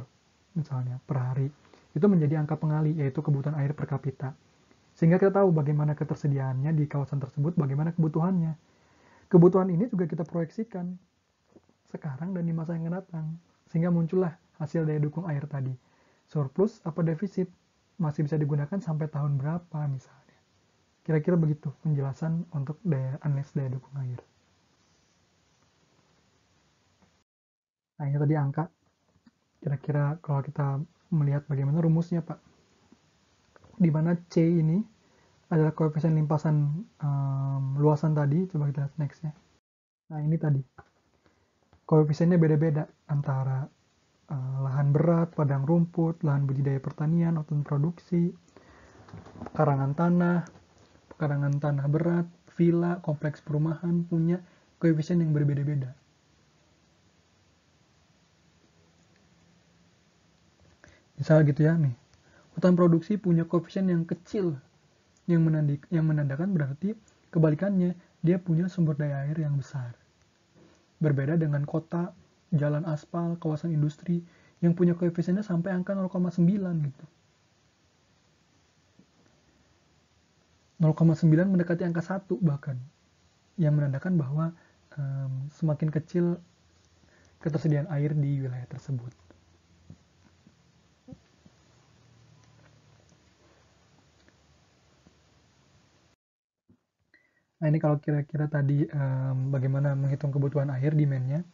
misalnya, per hari. Itu menjadi angka pengali, yaitu kebutuhan air per kapita. Sehingga kita tahu bagaimana ketersediaannya di kawasan tersebut, bagaimana kebutuhannya. Kebutuhan ini juga kita proyeksikan sekarang dan di masa yang akan datang. Sehingga muncullah hasil daya dukung air tadi. Surplus apa defisit? Masih bisa digunakan sampai tahun berapa misalnya. Kira-kira begitu penjelasan untuk analisis daya dukung air. Nah ini tadi angka. Kira-kira kalau kita melihat bagaimana rumusnya Pak. Di mana C ini adalah koefisien limpasan luasan tadi. Coba kita lihat next ya. Nah ini tadi. Koefisiennya beda-beda antara lahan berat, padang rumput, lahan budidaya pertanian, ataupun produksi, pekarangan tanah berat, villa, kompleks perumahan punya koefisien yang berbeda-beda. Misal gitu ya nih, hutan produksi punya koefisien yang kecil, yang menandakan berarti kebalikannya dia punya sumber daya air yang besar. Berbeda dengan kota, jalan aspal, kawasan industri yang punya koefisiennya sampai angka 0,9 gitu. 0,9 mendekati angka 1 bahkan. Yang menandakan bahwa semakin kecil ketersediaan air di wilayah tersebut. Nah ini kalau kira-kira tadi bagaimana menghitung kebutuhan air, demand-nya.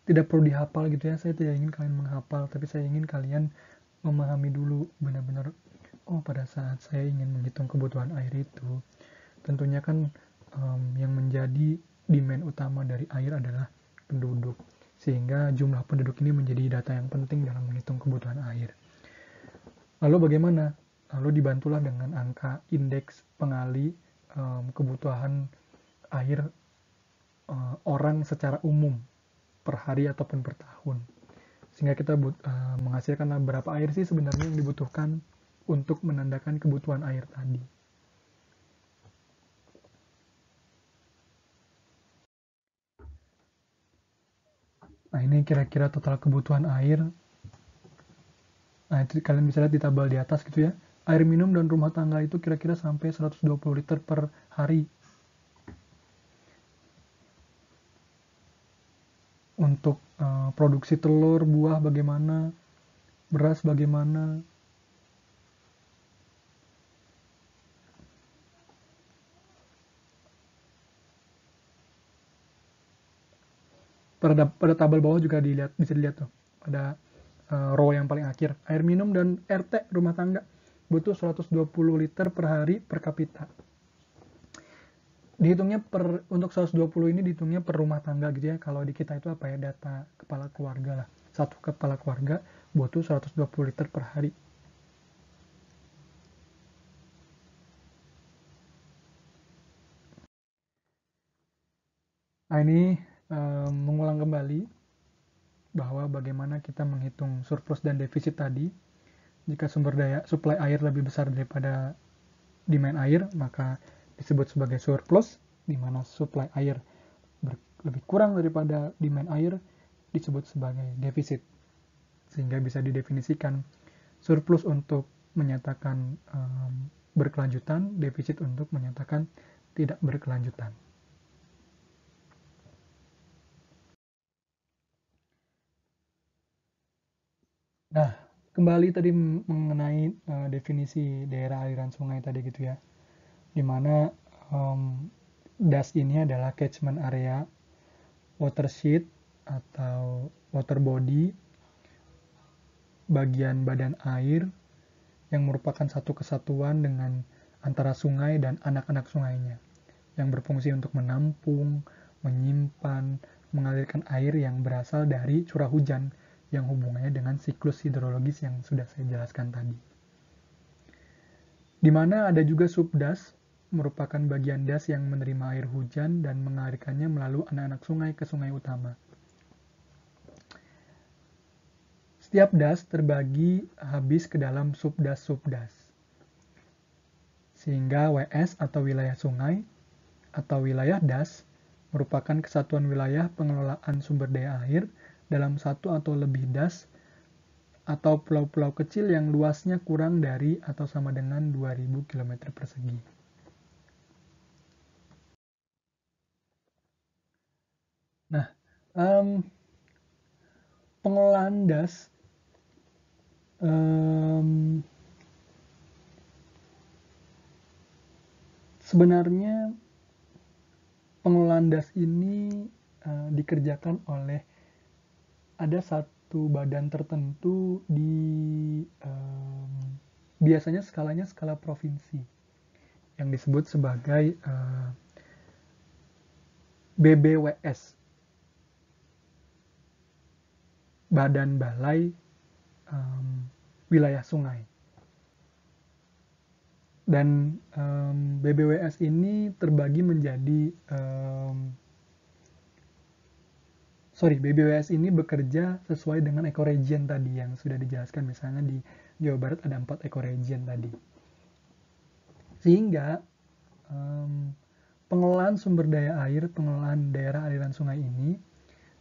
Tidak perlu dihafal gitu ya, saya tidak ingin kalian menghafal, tapi saya ingin kalian memahami dulu benar-benar oh pada saat saya ingin menghitung kebutuhan air itu, tentunya kan yang menjadi demand utama dari air adalah penduduk. Sehingga jumlah penduduk ini menjadi data yang penting dalam menghitung kebutuhan air. Lalu bagaimana? Lalu dibantulah dengan angka indeks pengali kebutuhan air orang secara umum per hari ataupun per tahun. Sehingga kita menghasilkan berapa air sih sebenarnya yang dibutuhkan untuk menandakan kebutuhan air tadi. Nah, ini kira-kira total kebutuhan air. Nah, itu kalian bisa lihat di tabel di atas gitu ya. Air minum dan rumah tangga itu kira-kira sampai 120 liter per hari. Untuk produksi telur, buah bagaimana, beras bagaimana. Pada tabel bawah juga bisa dilihat tuh. Pada row yang paling akhir. Air minum dan RT rumah tangga butuh 120 liter per hari per kapita. Dihitungnya untuk 120 ini dihitungnya per rumah tangga gitu ya. Kalau di kita itu apa ya, data kepala keluarga lah. Satu kepala keluarga butuh 120 liter per hari. Nah, ini mengulang kembali bahwa bagaimana kita menghitung surplus dan defisit tadi. Jika sumber daya supply air lebih besar daripada demand air, maka disebut sebagai surplus, di mana supply air lebih kurang daripada demand air, disebut sebagai defisit. Sehingga bisa didefinisikan surplus untuk menyatakan berkelanjutan, defisit untuk menyatakan tidak berkelanjutan. Nah, kembali tadi mengenai definisi daerah aliran sungai tadi gitu ya, di mana DAS ini adalah catchment area, watershed atau water body, bagian badan air yang merupakan satu kesatuan dengan antara sungai dan anak-anak sungainya, yang berfungsi untuk menampung, menyimpan, mengalirkan air yang berasal dari curah hujan yang hubungannya dengan siklus hidrologis yang sudah saya jelaskan tadi. Di mana ada juga subdas, merupakan bagian das yang menerima air hujan dan mengalirkannya melalui anak-anak sungai ke sungai utama. Setiap das terbagi habis ke dalam subdas-subdas. Sehingga WS atau wilayah sungai atau wilayah das merupakan kesatuan wilayah pengelolaan sumber daya air dalam satu atau lebih das atau pulau-pulau kecil yang luasnya kurang dari atau sama dengan 2000 km persegi. Nah, pengelolaan das sebenarnya pengelolaan das ini dikerjakan oleh ada satu badan tertentu di biasanya skalanya skala provinsi yang disebut sebagai BBWS, Badan Balai Wilayah Sungai. Dan BBWS ini terbagi menjadi BBWS ini bekerja sesuai dengan ekoregion tadi yang sudah dijelaskan. Misalnya di Jawa Barat ada 4 ekoregion tadi. Sehingga pengelolaan sumber daya air, pengelolaan daerah aliran sungai ini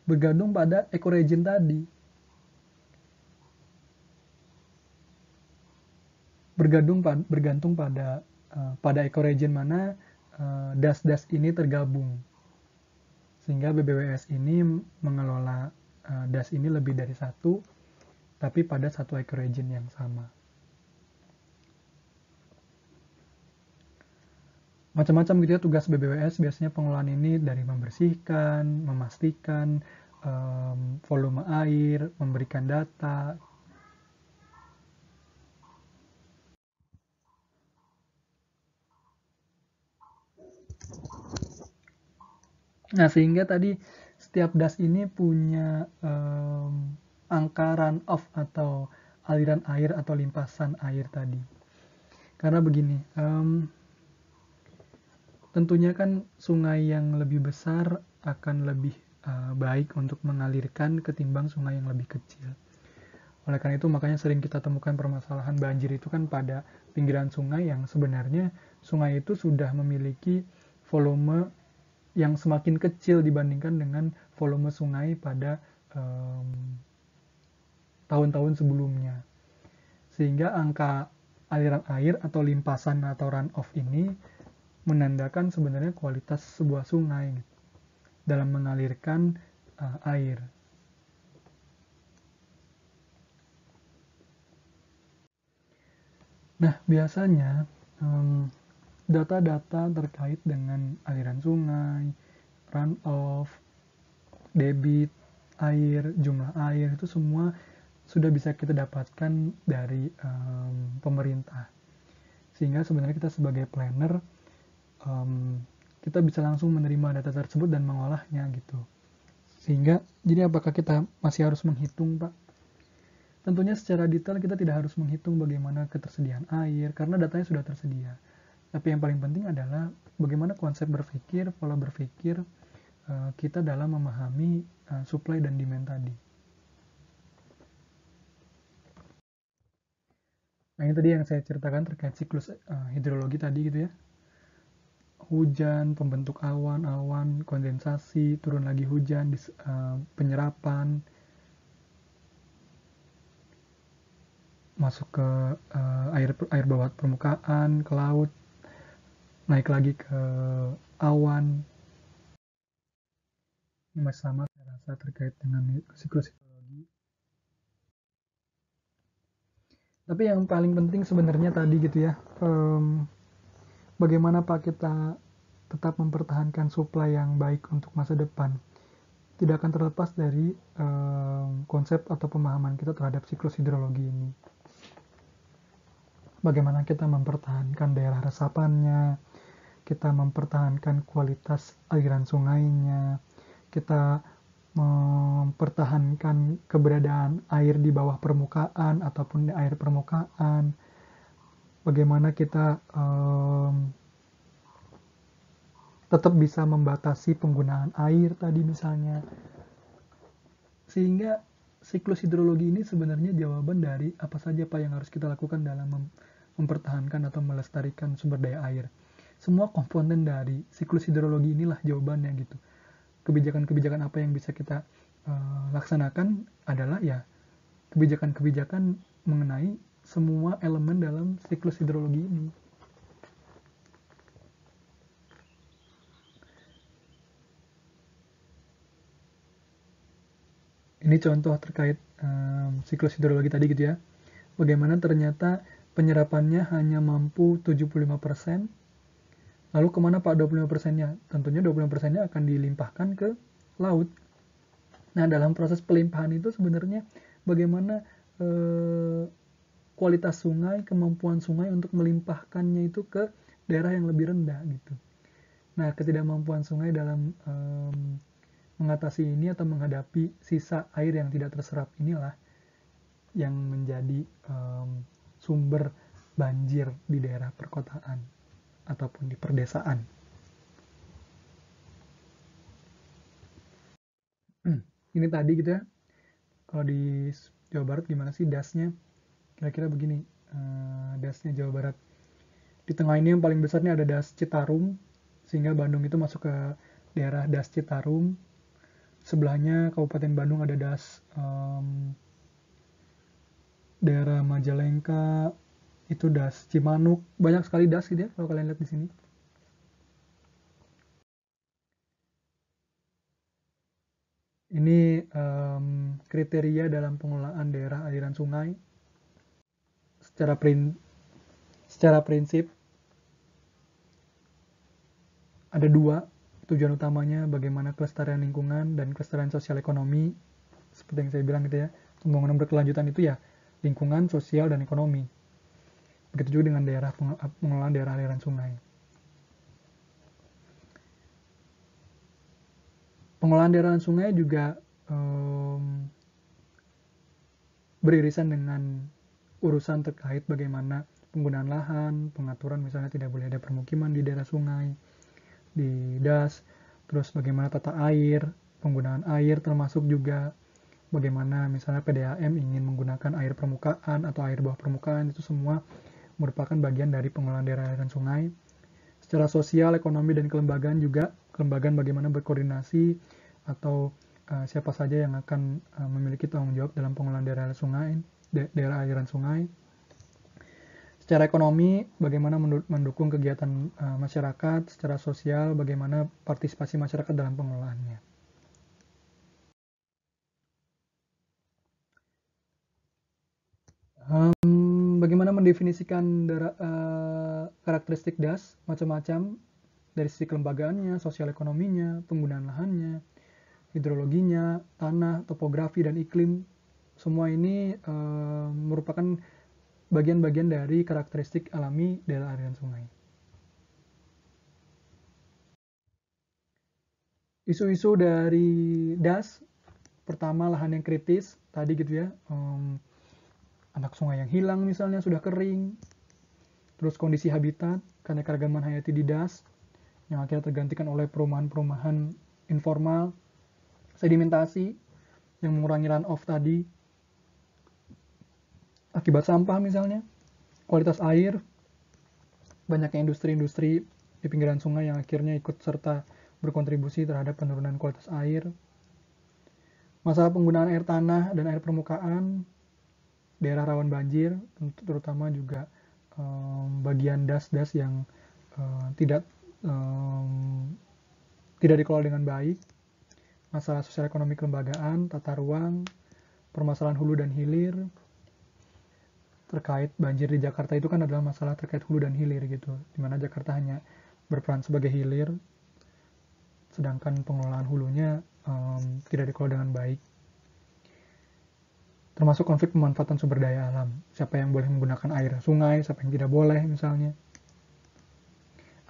bergantung pada ekoregion tadi. Bergantung pada ekoregion mana das-das ini tergabung. Sehingga BBWS ini mengelola das ini lebih dari satu, tapi pada satu ekoregion yang sama. Macam-macam gitu ya tugas BBWS. Biasanya pengelolaan ini dari membersihkan, memastikan volume air, memberikan data. Nah, sehingga tadi setiap das ini punya angka runoff atau aliran air atau limpasan air tadi. Karena begini, tentunya kan sungai yang lebih besar akan lebih baik untuk mengalirkan ketimbang sungai yang lebih kecil. Oleh karena itu makanya sering kita temukan permasalahan banjir itu kan pada pinggiran sungai yang sebenarnya sungai itu sudah memiliki volume yang semakin kecil dibandingkan dengan volume sungai pada tahun-tahun sebelumnya. Sehingga angka aliran air atau limpasan atau runoff ini menandakan sebenarnya kualitas sebuah sungai dalam mengalirkan air. Nah, biasanya data-data terkait dengan aliran sungai, runoff, debit air, jumlah air itu semua sudah bisa kita dapatkan dari pemerintah. Sehingga sebenarnya kita sebagai planner kita bisa langsung menerima data tersebut dan mengolahnya gitu. Sehingga jadi apakah kita masih harus menghitung, Pak? Tentunya secara detail kita tidak harus menghitung bagaimana ketersediaan air karena datanya sudah tersedia. Tapi yang paling penting adalah bagaimana konsep berpikir, pola berpikir kita dalam memahami supply dan demand tadi. Nah, ini tadi yang saya ceritakan terkait siklus hidrologi tadi gitu ya. Hujan, pembentuk awan, kondensasi, turun lagi hujan, penyerapan, masuk ke air bawah permukaan, ke laut, naik lagi ke awan. Ini masih sama saya rasa terkait dengan siklus hidrologi. Tapi yang paling penting sebenarnya tadi gitu ya, bagaimana Pak kita tetap mempertahankan supply yang baik untuk masa depan. Tidak akan terlepas dari konsep atau pemahaman kita terhadap siklus hidrologi ini. Bagaimana kita mempertahankan daerah resapannya, kita mempertahankan kualitas aliran sungainya, kita mempertahankan keberadaan air di bawah permukaan ataupun di air permukaan, bagaimana kita tetap bisa membatasi penggunaan air tadi misalnya, sehingga siklus hidrologi ini sebenarnya jawaban dari apa saja Pak yang harus kita lakukan dalam mempertahankan atau melestarikan sumber daya air. Semua komponen dari siklus hidrologi inilah jawabannya gitu. Kebijakan-kebijakan apa yang bisa kita laksanakan adalah ya kebijakan-kebijakan mengenai semua elemen dalam siklus hidrologi ini. Ini contoh terkait siklus hidrologi tadi gitu ya. Bagaimana ternyata penyerapannya hanya mampu 75%. Lalu kemana Pak 25%-nya? Tentunya 25%-nya akan dilimpahkan ke laut. Nah, dalam proses pelimpahan itu sebenarnya bagaimana kualitas sungai, kemampuan sungai untuk melimpahkannya itu ke daerah yang lebih rendah gitu. Nah, ketidakmampuan sungai dalam mengatasi ini atau menghadapi sisa air yang tidak terserap inilah yang menjadi sumber banjir di daerah perkotaan ataupun di perdesaan. Ini tadi gitu ya, kalau di Jawa Barat gimana sih dasnya? Kira-kira begini, dasnya Jawa Barat. Di tengah ini yang paling besarnya ada das Citarum, sehingga Bandung itu masuk ke daerah das Citarum. Sebelahnya Kabupaten Bandung ada das daerah Majalengka, itu das Cimanuk. Banyak sekali das gitu ya kalau kalian lihat di sini. Ini kriteria dalam pengelolaan daerah aliran sungai. Secara secara prinsip ada dua tujuan utamanya, bagaimana kelestarian lingkungan dan kelestarian sosial ekonomi. Seperti yang saya bilang gitu ya, pembangunan berkelanjutan itu ya lingkungan, sosial, dan ekonomi. Begitu juga dengan pengelolaan daerah aliran sungai. Pengelolaan daerah dan sungai juga beririsan dengan urusan terkait bagaimana penggunaan lahan, pengaturan misalnya tidak boleh ada permukiman di daerah sungai, di das, terus bagaimana tata air, penggunaan air, termasuk juga bagaimana misalnya PDAM ingin menggunakan air permukaan atau air bawah permukaan, itu semua merupakan bagian dari pengelolaan daerah dan sungai. Secara sosial, ekonomi, dan kelembagaan juga, kelembagaan bagaimana berkoordinasi atau siapa saja yang akan memiliki tanggung jawab dalam pengelolaan daerah sungai, daerah aliran sungai. Secara ekonomi, bagaimana mendukung kegiatan masyarakat. Secara sosial, bagaimana partisipasi masyarakat dalam pengelolaannya. Bagaimana mendefinisikan karakteristik das, macam-macam, dari sisi kelembagaannya, sosial ekonominya, penggunaan lahannya, hidrologinya, tanah, topografi, dan iklim. Semua ini merupakan bagian-bagian dari karakteristik alami daerah aliran sungai. Isu-isu dari das, pertama lahan yang kritis, tadi gitu ya, anak sungai yang hilang misalnya sudah kering, terus kondisi habitat, keanekaragaman hayati di das, yang akhirnya tergantikan oleh perumahan-perumahan informal, sedimentasi, yang mengurangi runoff tadi, akibat sampah misalnya, kualitas air, banyaknya industri-industri di pinggiran sungai yang akhirnya ikut serta berkontribusi terhadap penurunan kualitas air, masalah penggunaan air tanah dan air permukaan, daerah rawan banjir, terutama juga bagian das-das yang tidak dikelola dengan baik, masalah sosial ekonomi kelembagaan, tata ruang, permasalahan hulu dan hilir. Terkait banjir di Jakarta itu kan adalah masalah terkait hulu dan hilir gitu, dimana Jakarta hanya berperan sebagai hilir, sedangkan pengelolaan hulunya tidak dikelola dengan baik. Termasuk konflik pemanfaatan sumber daya alam, siapa yang boleh menggunakan air sungai, siapa yang tidak boleh misalnya,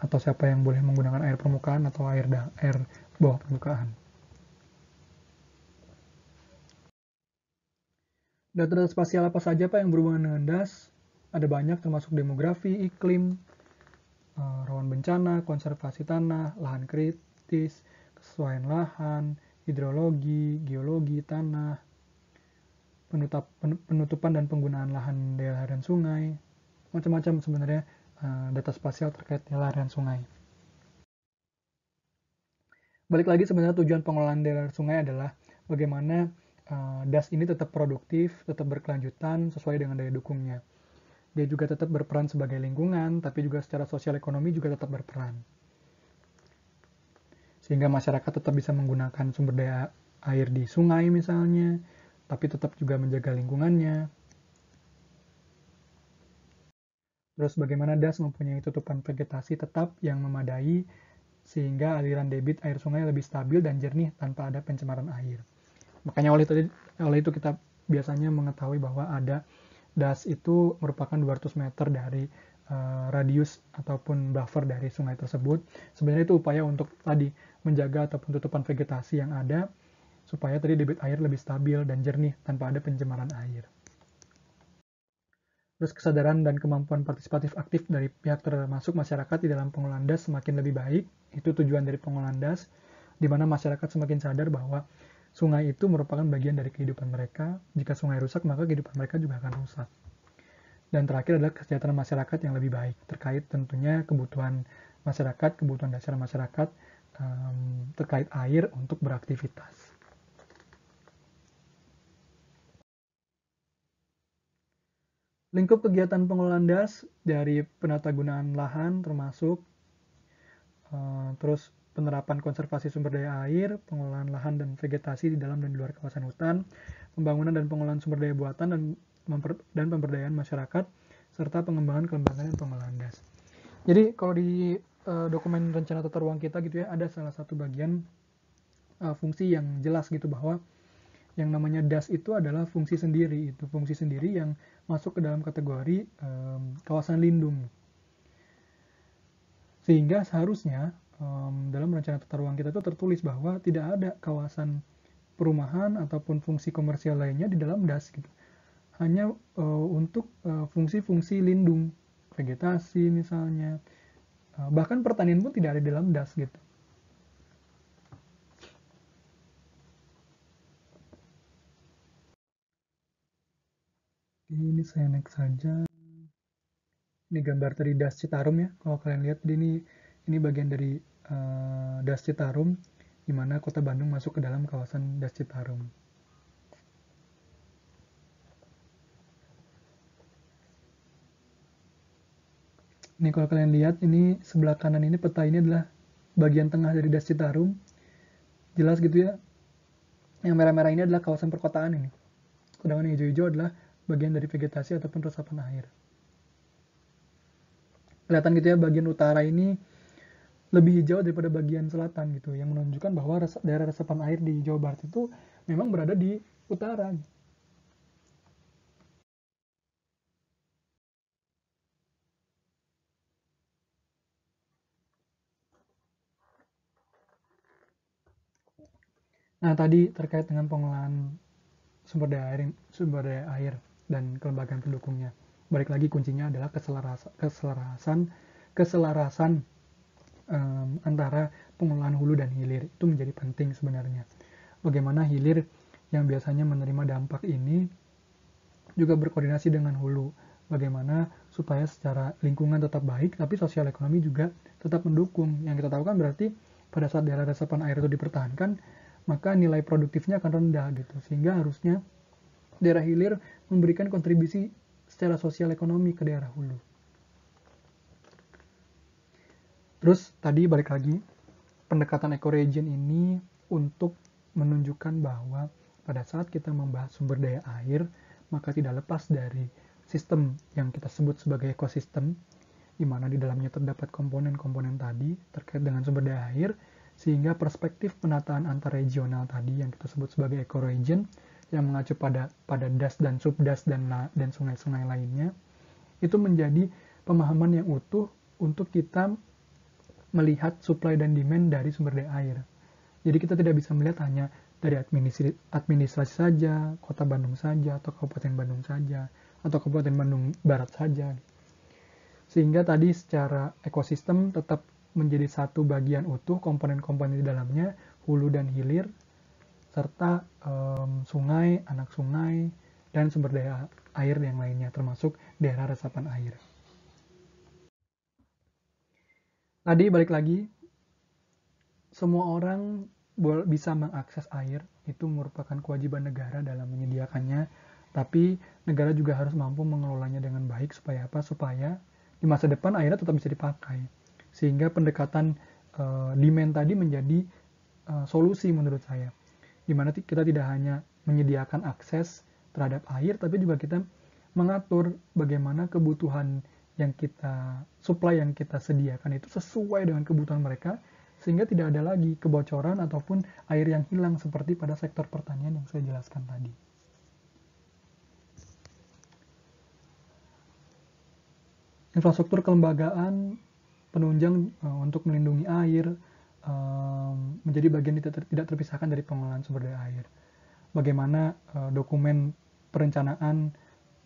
atau siapa yang boleh menggunakan air permukaan atau air bawah permukaan. Data-data spasial apa saja Pak yang berhubungan dengan das? Ada banyak, termasuk demografi, iklim, rawan bencana, konservasi tanah, lahan kritis, kesesuaian lahan, hidrologi, geologi tanah, penutupan dan penggunaan lahan daerah dan sungai, macam-macam sebenarnya data spasial terkait daerah dan sungai. Balik lagi, sebenarnya tujuan pengelolaan daerah sungai adalah bagaimana das ini tetap produktif, tetap berkelanjutan sesuai dengan daya dukungnya. Dia juga tetap berperan sebagai lingkungan, tapi juga secara sosial ekonomi juga tetap berperan. Sehingga masyarakat tetap bisa menggunakan sumber daya air di sungai misalnya, tapi tetap juga menjaga lingkungannya. Terus bagaimana das mempunyai tutupan vegetasi tetap yang memadai, sehingga aliran debit air sungai lebih stabil dan jernih tanpa ada pencemaran air. Makanya oleh itu kita biasanya mengetahui bahwa ada das itu merupakan 200 meter dari radius ataupun buffer dari sungai tersebut. Sebenarnya itu upaya untuk tadi menjaga ataupun tutupan vegetasi yang ada, supaya tadi debit air lebih stabil dan jernih tanpa ada pencemaran air. Terus kesadaran dan kemampuan partisipatif aktif dari pihak termasuk masyarakat di dalam pengelolaan das semakin lebih baik. Itu tujuan dari pengelolaan das, di mana masyarakat semakin sadar bahwa sungai itu merupakan bagian dari kehidupan mereka. Jika sungai rusak, maka kehidupan mereka juga akan rusak. Dan terakhir adalah kesejahteraan masyarakat yang lebih baik, terkait tentunya kebutuhan masyarakat, kebutuhan dasar masyarakat terkait air untuk beraktivitas. Lingkup kegiatan pengelolaan das dari penatagunaan lahan termasuk terus penerapan konservasi sumber daya air, pengelolaan lahan dan vegetasi di dalam dan di luar kawasan hutan, pembangunan dan pengelolaan sumber daya buatan dan pemberdayaan masyarakat, serta pengembangan kelembagaan dan pengelolaan das. Jadi kalau di dokumen rencana tata ruang kita gitu ya, ada salah satu bagian fungsi yang jelas gitu bahwa yang namanya das itu adalah fungsi sendiri, itu fungsi sendiri yang masuk ke dalam kategori kawasan lindung. Sehingga seharusnya dalam rencana tata ruang kita itu tertulis bahwa tidak ada kawasan perumahan ataupun fungsi komersial lainnya di dalam DAS gitu. Hanya untuk fungsi-fungsi lindung, vegetasi misalnya, bahkan pertanian pun tidak ada di dalam DAS gitu. Ini saya next saja. Ini gambar dari Das Citarum ya, kalau kalian lihat. Jadi ini bagian dari Das Citarum, di mana Kota Bandung masuk ke dalam kawasan Das Citarum. Ini kalau kalian lihat, ini sebelah kanan ini peta ini adalah bagian tengah dari Das Citarum. Jelas gitu ya. Yang merah-merah ini adalah kawasan perkotaan ini. Sedangkan yang hijau-hijau adalah bagian dari vegetasi ataupun resapan air. Kelihatan gitu ya, bagian utara ini lebih hijau daripada bagian selatan gitu, yang menunjukkan bahwa daerah resapan air di Jawa Barat itu memang berada di utara. Nah, tadi terkait dengan pengelolaan sumber daya air dan kelembagaan pendukungnya. Balik lagi, kuncinya adalah keselarasan antara pengelolaan hulu dan hilir. Itu menjadi penting sebenarnya. Bagaimana hilir yang biasanya menerima dampak ini juga berkoordinasi dengan hulu. Bagaimana supaya secara lingkungan tetap baik, tapi sosial ekonomi juga tetap mendukung. Yang kita tahu kan berarti pada saat daerah resapan air itu dipertahankan, maka nilai produktifnya akan rendah gitu. Sehingga harusnya daerah hilir memberikan kontribusi secara sosial ekonomi ke daerah hulu. Terus tadi balik lagi, pendekatan ecoregion ini untuk menunjukkan bahwa pada saat kita membahas sumber daya air, maka tidak lepas dari sistem yang kita sebut sebagai ekosistem, di mana di dalamnya terdapat komponen-komponen tadi terkait dengan sumber daya air, sehingga perspektif penataan antar regional tadi yang kita sebut sebagai ecoregion, yang mengacu pada das dan subdas dan sungai-sungai lainnya, itu menjadi pemahaman yang utuh untuk kita melihat supply dan demand dari sumber daya air. Jadi kita tidak bisa melihat hanya dari administrasi saja, Kota Bandung saja, atau Kabupaten Bandung saja, atau Kabupaten Bandung Barat saja. Sehingga tadi secara ekosistem tetap menjadi satu bagian utuh, komponen-komponen di dalamnya, hulu dan hilir, serta sungai, anak sungai, dan sumber daya air yang lainnya, termasuk daerah resapan air. Tadi balik lagi, semua orang bisa mengakses air, itu merupakan kewajiban negara dalam menyediakannya, tapi negara juga harus mampu mengelolanya dengan baik supaya apa? Supaya di masa depan airnya tetap bisa dipakai. Sehingga pendekatan demand tadi menjadi solusi menurut saya. Di mana kita tidak hanya menyediakan akses terhadap air, tapi juga kita mengatur bagaimana kebutuhan yang kita supply yang kita sediakan itu sesuai dengan kebutuhan mereka, sehingga tidak ada lagi kebocoran ataupun air yang hilang seperti pada sektor pertanian yang saya jelaskan tadi. Infrastruktur kelembagaan penunjang untuk melindungi air menjadi bagian tidak terpisahkan dari pengelolaan sumber daya air. Bagaimana dokumen perencanaan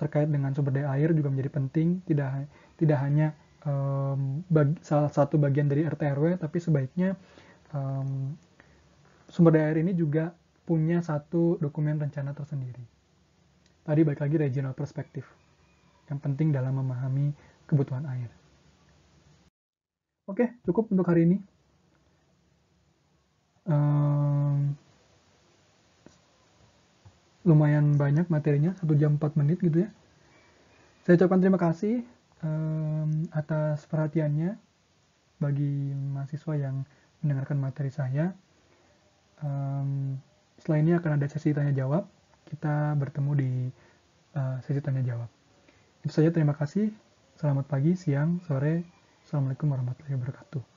terkait dengan sumber daya air juga menjadi penting, tidak hanya salah satu bagian dari RT RW, tapi sebaiknya sumber daya air ini juga punya satu dokumen rencana tersendiri. Tadi balik lagi regional perspektif yang penting dalam memahami kebutuhan air. Oke, cukup untuk hari ini. Lumayan banyak materinya, 1 jam 4 menit gitu ya. Saya ucapkan terima kasih atas perhatiannya bagi mahasiswa yang mendengarkan materi saya. Setelah ini akan ada sesi tanya jawab. Kita bertemu di sesi tanya jawab. Itu saja, terima kasih. Selamat pagi, siang, sore. Assalamualaikum warahmatullahi wabarakatuh.